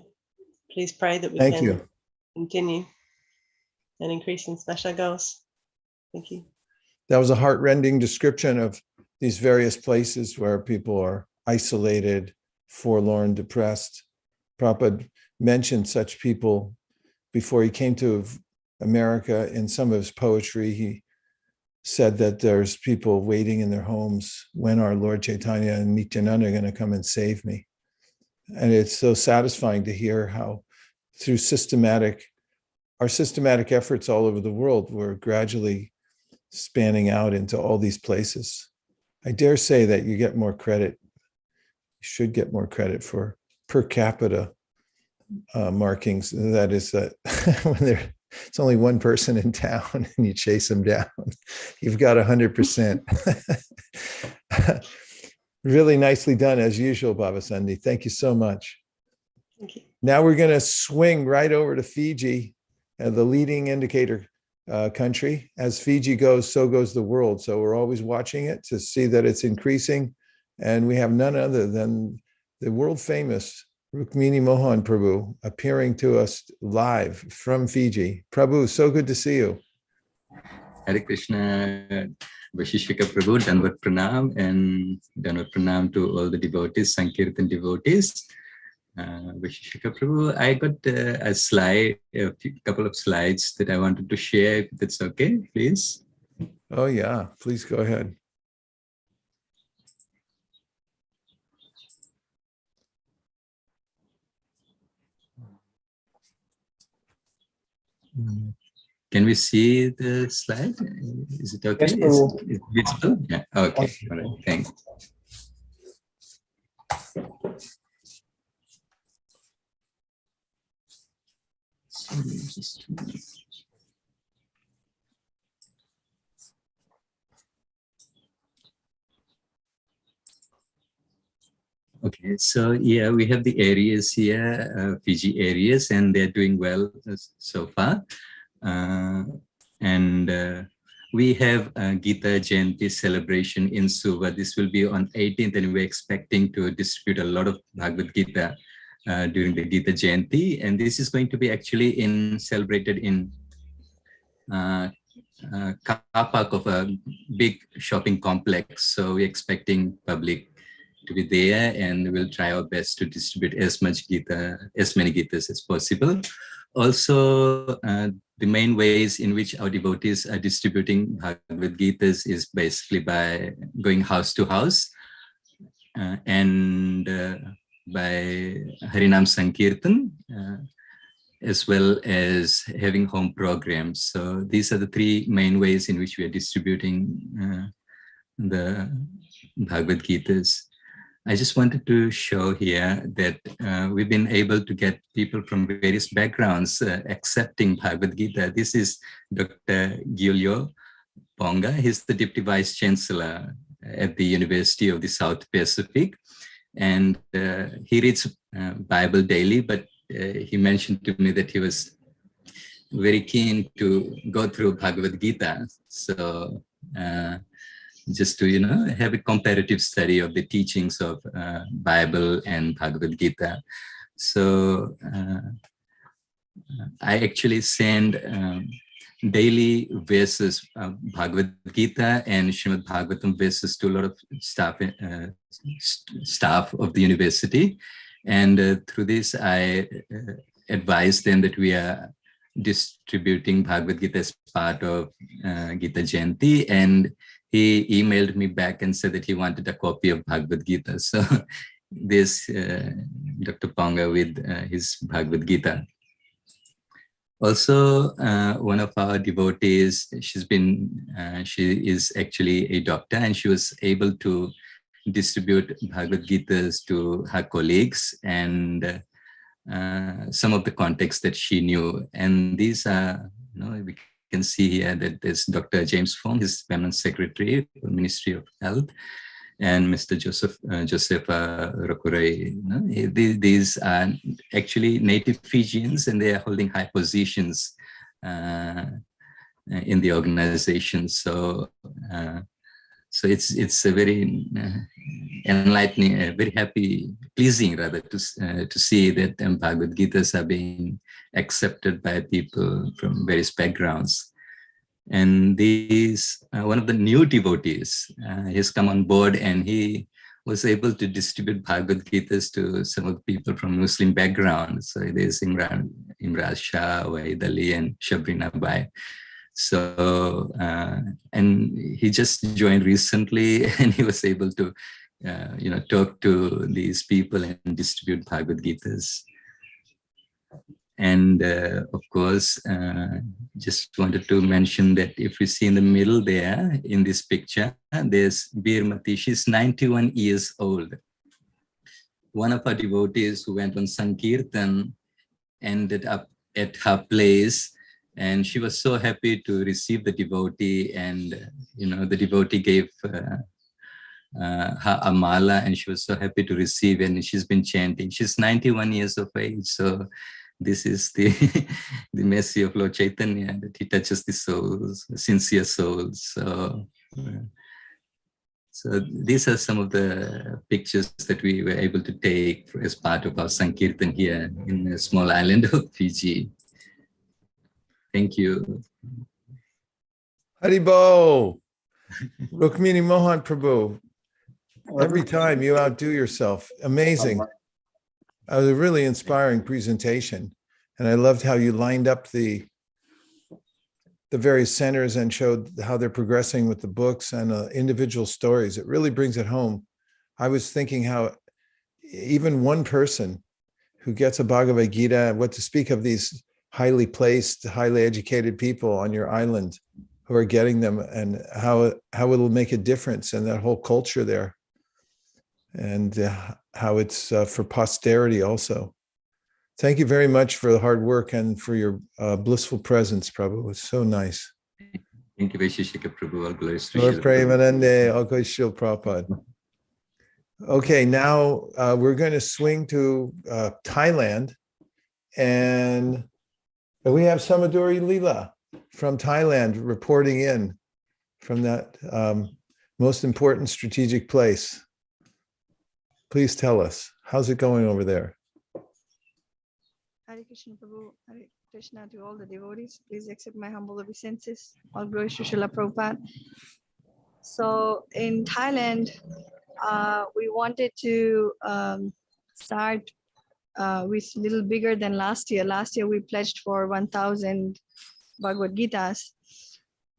please pray that we can continue and increase and smash our goals. Thank you. That was a heart-rending description of these various places where people are isolated, forlorn, depressed. Prabhupada mentioned such people before he came to America. In some of his poetry, he said that there's people waiting in their homes when our Lord Chaitanya and Nityananda are going to come and save me. And it's so satisfying to hear how through our systematic efforts all over the world, we're gradually spanning out into all these places. I dare say that you get more credit, you should get more credit for per capita markings. That is that when it's only one person in town and you chase them down, you've got 100%. Really nicely done, as usual, Baba Sandhi. Thank you so much. Thank you. Now we're going to swing right over to Fiji, the leading indicator country. As Fiji goes, so goes the world. So we're always watching it to see that it's increasing. And we have none other than the world famous Rukmini Mohan Prabhu appearing to us live from Fiji. Prabhu, so good to see you. Hare Krishna, Vashishvika Prabhu, Danvat Pranam, and Danvat Pranam to all the devotees, Sankirtan devotees. Vashishvika Prabhu, I got a couple of slides that I wanted to share, if that's okay, please. Oh yeah, please go ahead. Can we see the slide? Is it okay? Yes, Is it visible? Yeah. Okay. All right. Thanks. Okay, so yeah, we have the areas here, Fiji areas, and they're doing well so far. We have a Gita Jayanti celebration in Suva. This will be on 18th, and we're expecting to distribute a lot of Bhagavad Gita during the Gita Jayanti. And this is going to be actually celebrated in car park of a big shopping complex. So we're expecting public to be there, and we'll try our best to distribute as many Gitas as possible. Also, the main ways in which our devotees are distributing Bhagavad Gitas is basically by going house to house and by Harinam Sankirtan, as well as having home programs. So these are the three main ways in which we are distributing the Bhagavad Gitas. I just wanted to show here that we've been able to get people from various backgrounds accepting Bhagavad Gita. This is Dr. Giulio Ponga. He's the Deputy Vice Chancellor at the University of the South Pacific. And he reads Bible daily, but he mentioned to me that he was very keen to go through Bhagavad Gita. So just to, have a comparative study of the teachings of Bible and Bhagavad Gita. So I actually send daily verses of Bhagavad Gita and Srimad Bhagavatam verses to a lot of staff of the university. And through this, I advise them that we are distributing Bhagavad Gita as part of Gita Jayanti. And he emailed me back and said that he wanted a copy of Bhagavad Gita. So there's Dr. Ponga with his Bhagavad Gita. Also, one of our devotees, she is actually a doctor, and she was able to distribute Bhagavad Gitas to her colleagues and some of the context that she knew. And these are, we can see here that there's Dr. James Fong, his permanent secretary for the Ministry of Health, and Mr. Joseph Rokurai. These are actually native Fijians, and they are holding high positions in the organization. So, it's a very enlightening, very happy, pleasing rather to see that Bhagavad Gitas are being accepted by people from various backgrounds. And one of the new devotees, has come on board, and he was able to distribute Bhagavad Gitas to some of the people from Muslim backgrounds. So there's Imran Shah, Wahid Ali, and Shabrina Bai. So, and he just joined recently, and he was able to, talk to these people and distribute Bhagavad Gitas. And of course, just wanted to mention that if we see in the middle there in this picture, there's Birmati. She's 91 years old. One of our devotees who went on Sankirtan ended up at her place, and she was so happy to receive the devotee, and the devotee gave her a mala, and she was so happy to receive it, and she's been chanting. She's 91 years of age, so this is the mercy of Lord Chaitanya, that he touches the souls, the sincere souls. So these are some of the pictures that we were able to take as part of our Sankirtan here in the small island of Fiji. Thank you. Haribo, Rukmini Mohan Prabhu. Every time you outdo yourself. Amazing. It was a really inspiring presentation. And I loved how you lined up the various centers and showed how they're progressing with the books and individual stories. It really brings it home. I was thinking how even one person who gets a Bhagavad Gita, what to speak of these highly placed, highly educated people on your island who are getting them, and how it'll make a difference in that whole culture there, and how it's for posterity also. Thank you very much for the hard work and for your blissful presence, Prabhu. It's so nice. Thank you, Vaisheshika Prabhu. All glories to Lord Srila Premanande, all glories to Srila Prabhupada. Okay, now we're going to swing to Thailand, and we have Samaduri Leela from Thailand reporting in from that most important strategic place. Please tell us, how's it going over there? Hare Krishna Prabhu, Hare Krishna to all the devotees. Please accept my humble obeisances. All glories to Srila Prabhupada. So in Thailand, we wanted to start with a little bigger than last year. Last year we pledged for 1,000 Bhagavad Gitas,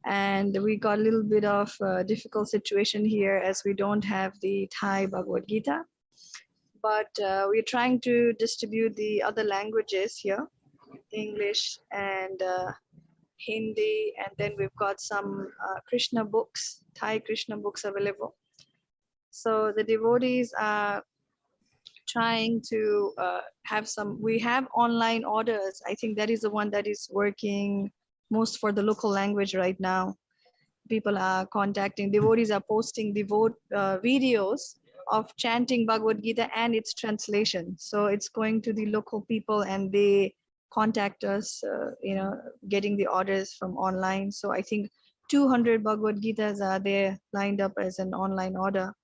and we got a little bit of a difficult situation here as we don't have the Thai Bhagavad Gita. But we're trying to distribute the other languages here, English and Hindi, and then we've got some Krishna books, Thai Krishna books available. So the devotees are trying to we have online orders. I think that is the one that is working most for the local language right now. People are contacting, devotees are posting videos of chanting Bhagavad Gita and its translation. So it's going to the local people and they contact us, getting the orders from online. So I think 200 Bhagavad Gitas are there lined up as an online order.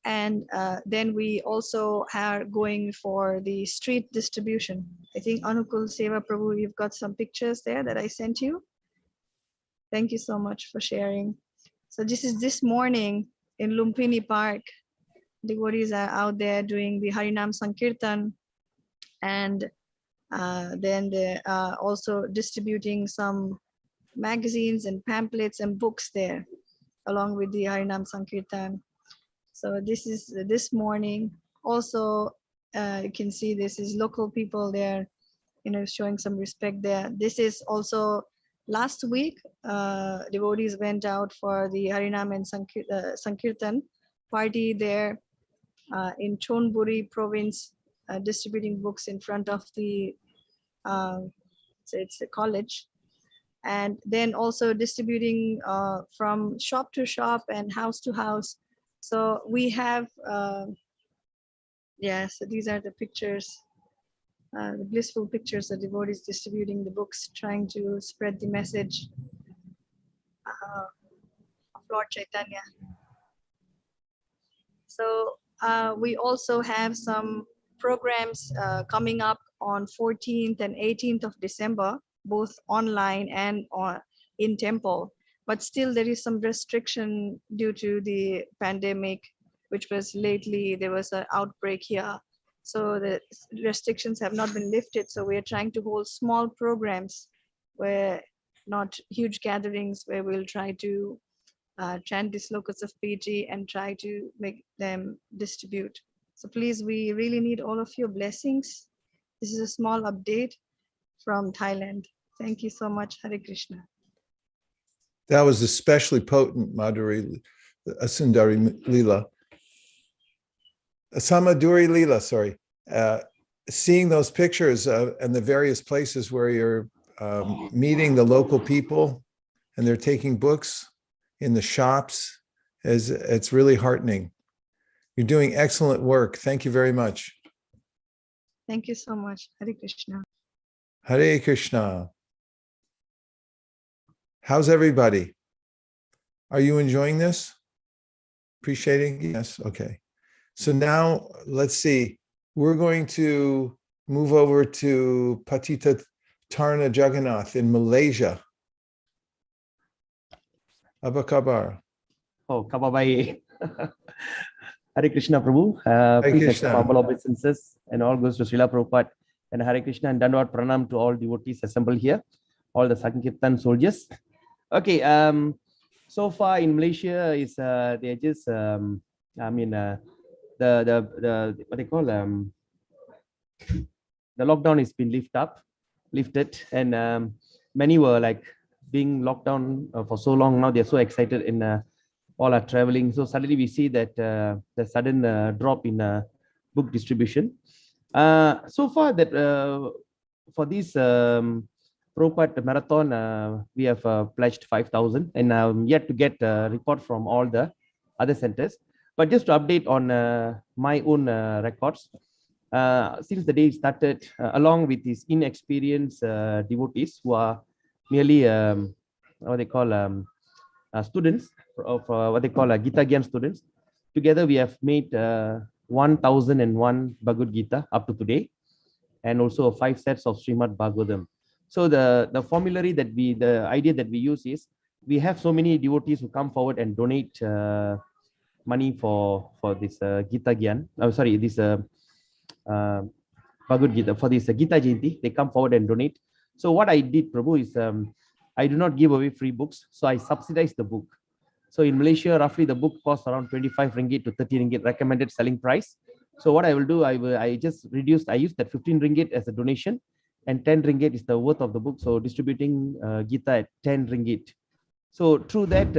And then we also are going for the street distribution. I think Anukul Seva Prabhu, you've got some pictures there that I sent you. Thank you so much for sharing. So this morning in Lumpini Park, devotees are out there doing the Harinam Sankirtan, and then they are also distributing some magazines and pamphlets and books there along with the Harinam Sankirtan. So this is this morning. Also, you can see this is local people there, showing some respect there. This is also last week, devotees went out for the Harinam and Sankirtan party there in Chonburi province, distributing books in front of the, so it's a college. And then also distributing from shop to shop and house to house. So we have, so these are the pictures, the blissful pictures of devotees distributing the books, trying to spread the message of Lord Chaitanya. So we also have some programs coming up on 14th and 18th of December, both online and in temple. But still there is some restriction due to the pandemic, which was lately, there was an outbreak here. So the restrictions have not been lifted. So we are trying to hold small programs where not huge gatherings, where we'll try to chant the slokas of PG and try to make them distribute. So please, we really need all of your blessings. This is a small update from Thailand. Thank you so much. Hare Krishna. That was especially potent, Madhuri, Sundari Leela. Samaduri Leela, sorry. Seeing those pictures and the various places where you're meeting the local people and they're taking books in the shops, it's really heartening. You're doing excellent work. Thank you very much. Thank you so much. Hare Krishna. Hare Krishna. How's everybody? Are you enjoying this? Appreciating? Yes, okay. So now let's see. We're going to move over to Patita Tarna Jagannath in Malaysia. Apa kabar? Oh, kabar baik. Hare Krishna Prabhu. Please accept humble obeisances and all goes to Srila Prabhupada and Hare Krishna and Dandavad Pranam to all devotees assembled here, all the Sankirtan soldiers. Okay, so far in Malaysia is they're just the what they call the lockdown has been lifted, and many were like being locked down for so long. Now they're so excited and all are traveling. So suddenly we see that the sudden drop in book distribution. So far that for this Prabhupada marathon, we have pledged 5,000, and yet to get a report from all the other centers. But just to update on my own records, since the day started, along with these inexperienced devotees who are merely what they call students of what they call Gita Gyan students, together we have made 1,001 Bhagavad Gita up to today, and also 5 sets of Srimad Bhagavatam. So the formulary that the idea that we use is, we have so many devotees who come forward and donate money for this Gita Gyan. This Bhagavad Gita, for this Gita Jayanti. They come forward and donate. So what I did, Prabhu, is I do not give away free books, so I subsidize the book. So in Malaysia, roughly the book costs around 25 ringgit to 30 ringgit recommended selling price. So what I will do, I just reduced, I use that 15 ringgit as a donation, and 10 ringgit is the worth of the book. So distributing Gita at 10 ringgit. So through that,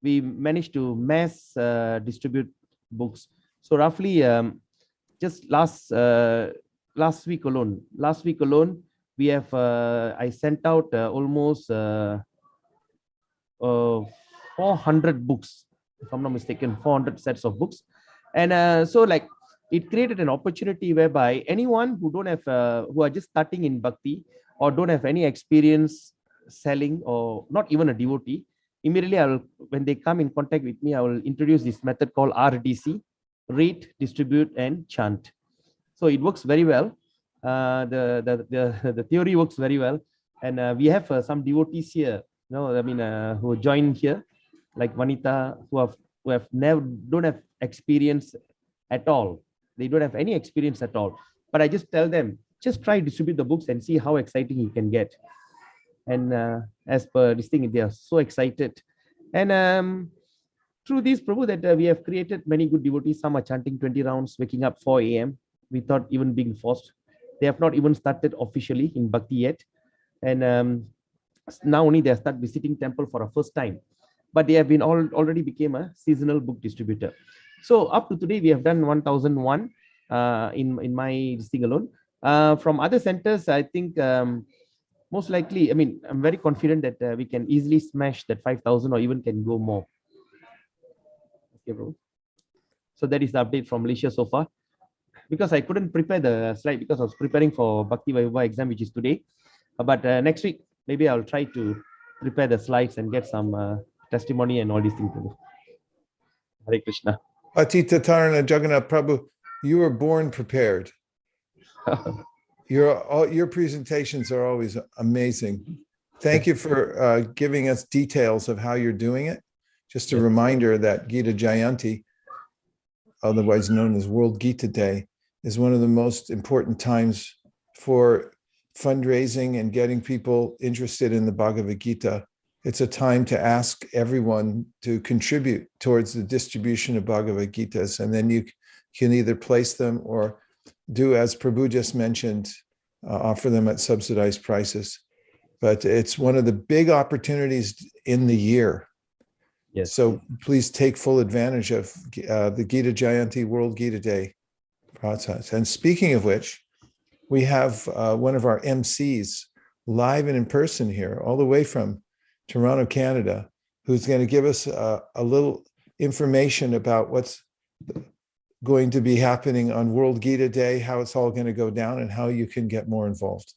we managed to mass distribute books. So roughly, just last week alone, we have I sent out almost 400 books, if I'm not mistaken, 400 sets of books. And so like it created an opportunity whereby anyone who don't have who are just starting in bhakti or don't have any experience selling or not even a devotee, immediately when they come in contact with me, I will introduce this method called RDC, read, distribute, and chant. So it works very well. The theory works very well, and we have some devotees here, who join here, like Vanita, who have never don't have experience at all. They don't have any experience at all. But I just tell them, just try distribute the books and see how exciting you can get. And as per this thing, they are so excited. And through this, Prabhu, that we have created many good devotees. Some are chanting 20 rounds, waking up 4 a.m. without even being forced. They have not even started officially in bhakti yet. And now only they start visiting temple for a first time. But they have been already became a seasonal book distributor. So up to today, we have done 1001 in my thing alone. From other centers, I think most likely, I'm very confident that we can easily smash that 5,000 or even can go more. Okay, bro. So that is the update from Malaysia so far. Because I couldn't prepare the slide because I was preparing for Bhakti Vaibhava exam, which is today. But next week, maybe I'll try to prepare the slides and get some testimony and all these things. Hare Krishna. Atita Tarana Jagannath Prabhu, you were born prepared. Your presentations are always amazing. Thank you for giving us details of how you're doing it. Just a reminder that Gita Jayanti, otherwise known as World Gita Day, is one of the most important times for fundraising and getting people interested in the Bhagavad Gita. It's a time to ask everyone to contribute towards the distribution of Bhagavad Gitas, and then you can either place them or do as Prabhu just mentioned, offer them at subsidized prices. But it's one of the big opportunities in the year. Yes. So please take full advantage of the Gita Jayanti World Gita Day process. And speaking of which, we have one of our MCs live and in person here, all the way from Toronto, Canada, who's going to give us a little information about what's going to be happening on World Gita Day, how it's all going to go down, and how you can get more involved.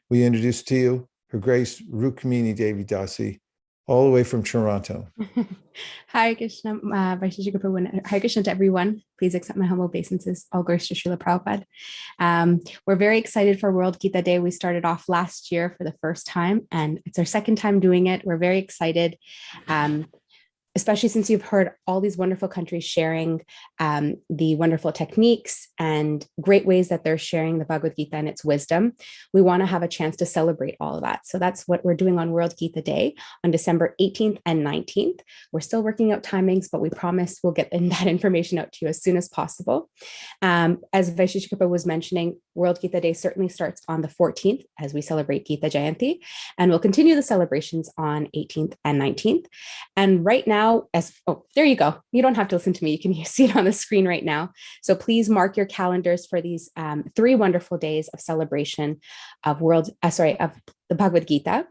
We introduce to you Her Grace Rukmini Devi Dasi, all the way from Toronto. Hare Krishna, Vaishnavi Prabhu, Hare Krishna to everyone. Please accept my humble obeisances. All glories to Srila Prabhupada. We're very excited for World Gita Day. We started off last year for the first time, and it's our second time doing it. We're very excited, especially since you've heard all these wonderful countries sharing the wonderful techniques and great ways that they're sharing the Bhagavad Gita and its wisdom. We want to have a chance to celebrate all of that. So that's what we're doing on World Gita Day on December 18th and 19th. We're still working out timings, but we promise we'll get that information out to you as soon as possible. As Vaishnavi Prabhu was mentioning, World Gita Day certainly starts on the 14th as we celebrate Gita Jayanti, and we'll continue the celebrations on 18th and 19th. And right now, there you go. You don't have to listen to me. You can see it on the screen right now. So please mark your calendars for these 3 wonderful days of celebration of of the Bhagavad Gita.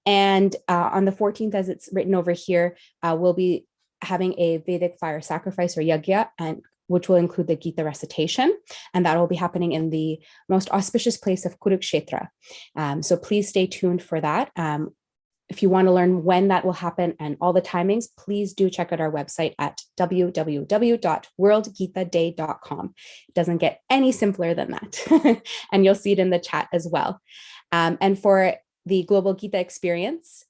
And on the 14th, as it's written over here, we'll be having a Vedic fire sacrifice or yajna, and which will include the Gita recitation, and that will be happening in the most auspicious place of Kurukshetra. So please stay tuned for that. If you want to learn when that will happen and all the timings, please do check out our website at www.worldgitaday.com. It doesn't get any simpler than that. And you'll see it in the chat as well. And for the Global Gita Experience,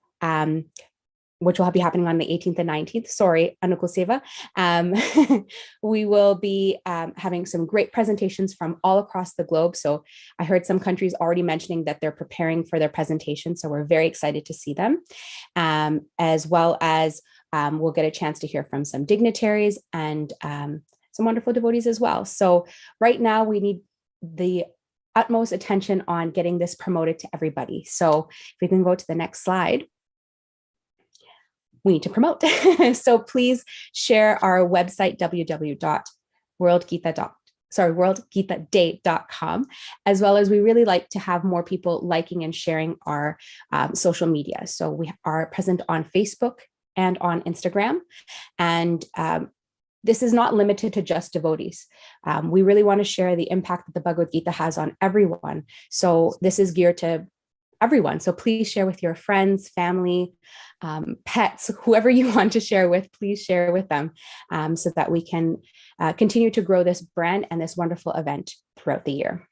which will be happening on the 18th and 19th. Sorry, Anukul Seva. We will be having some great presentations from all across the globe. So I heard some countries already mentioning that they're preparing for their presentation. So we're very excited to see them, as well as we'll get a chance to hear from some dignitaries and some wonderful devotees as well. So right now we need the utmost attention on getting this promoted to everybody. So if we can go to the next slide. we need to promote. So please share our website, worldgitaday.com, as well as we really like to have more people liking and sharing our social media. So we are present on Facebook and on Instagram. And this is not limited to just devotees. We really want to share the impact that the Bhagavad Gita has on everyone. So this is geared to everyone. So please share with your friends, family, pets, whoever you want to share with, please share with them so that we can continue to grow this brand and this wonderful event throughout the year.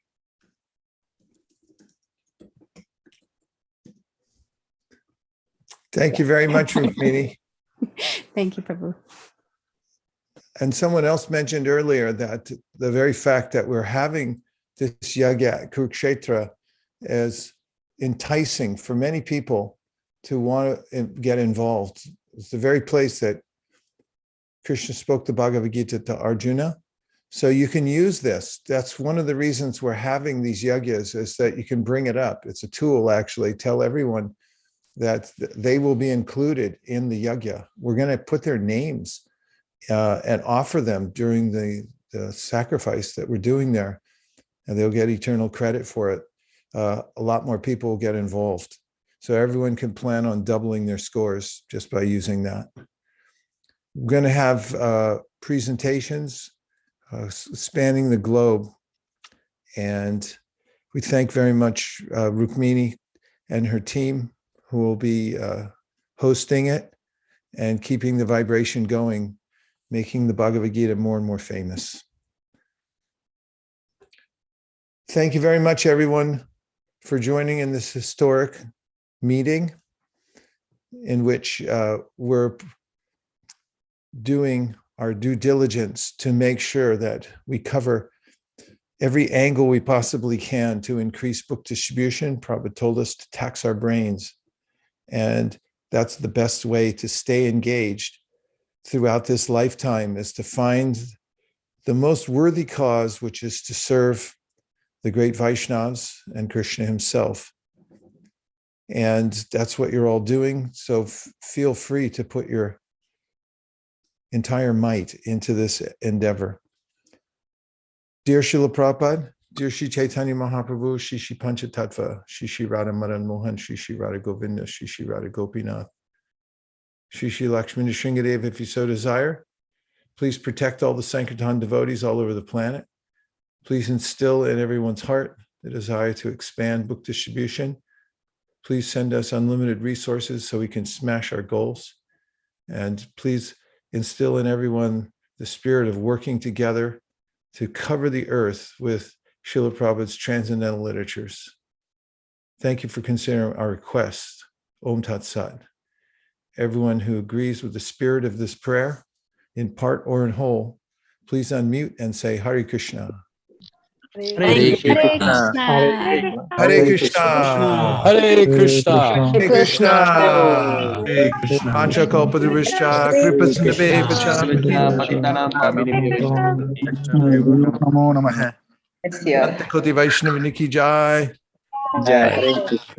Thank you very much, Rukmini. Thank you, Prabhu. And someone else mentioned earlier that the very fact that we're having this yagya at Kurukshetra is enticing for many people to want to get involved. It's the very place that Krishna spoke the Bhagavad Gita to Arjuna. So you can use this. That's one of the reasons we're having these yagyas, is that you can bring it up. It's a tool, actually. Tell everyone that they will be included in the yagya. We're going to put their names and offer them during the sacrifice that we're doing there, and they'll get eternal credit for it. A lot more people will get involved. So everyone can plan on doubling their scores just by using that. We're going to have presentations spanning the globe. And we thank very much Rukmini and her team, who will be hosting it and keeping the vibration going, making the Bhagavad Gita more and more famous. Thank you very much, everyone, for joining in this historic meeting in which we're doing our due diligence to make sure that we cover every angle we possibly can to increase book distribution. Prabhupada told us to tax our brains. And that's the best way to stay engaged throughout this lifetime, is to find the most worthy cause, which is to serve the great Vaishnavas and Krishna himself. And that's what you're all doing. So feel free to put your entire might into this endeavor. Dear Srila Prabhupada, dear Shri Chaitanya Mahaprabhu, Shri Shri Panchatattva, Shri Shri Radha Madan Mohan, Shri Shri Radha Govinda, Shri Shri Radha Gopinath, Shri Shri Lakshmana Shringadev, if you so desire, please protect all the Sankirtan devotees all over the planet. Please instill in everyone's heart the desire to expand book distribution. Please send us unlimited resources so we can smash our goals. And please instill in everyone the spirit of working together to cover the earth with Srila Prabhupada's transcendental literatures. Thank you for considering our request. Om Tat Sat. Everyone who agrees with the spirit of this prayer, in part or in whole, please unmute and say Hare Krishna. Hare Krishna. Hare Krishna. Hare Krishna. Hare Krishna. Hare Krishna. Pancha Kalpadrishta, Kripa Sindhaveva Namo Namaha. Koti Vaishnava Niki Jai. Jai.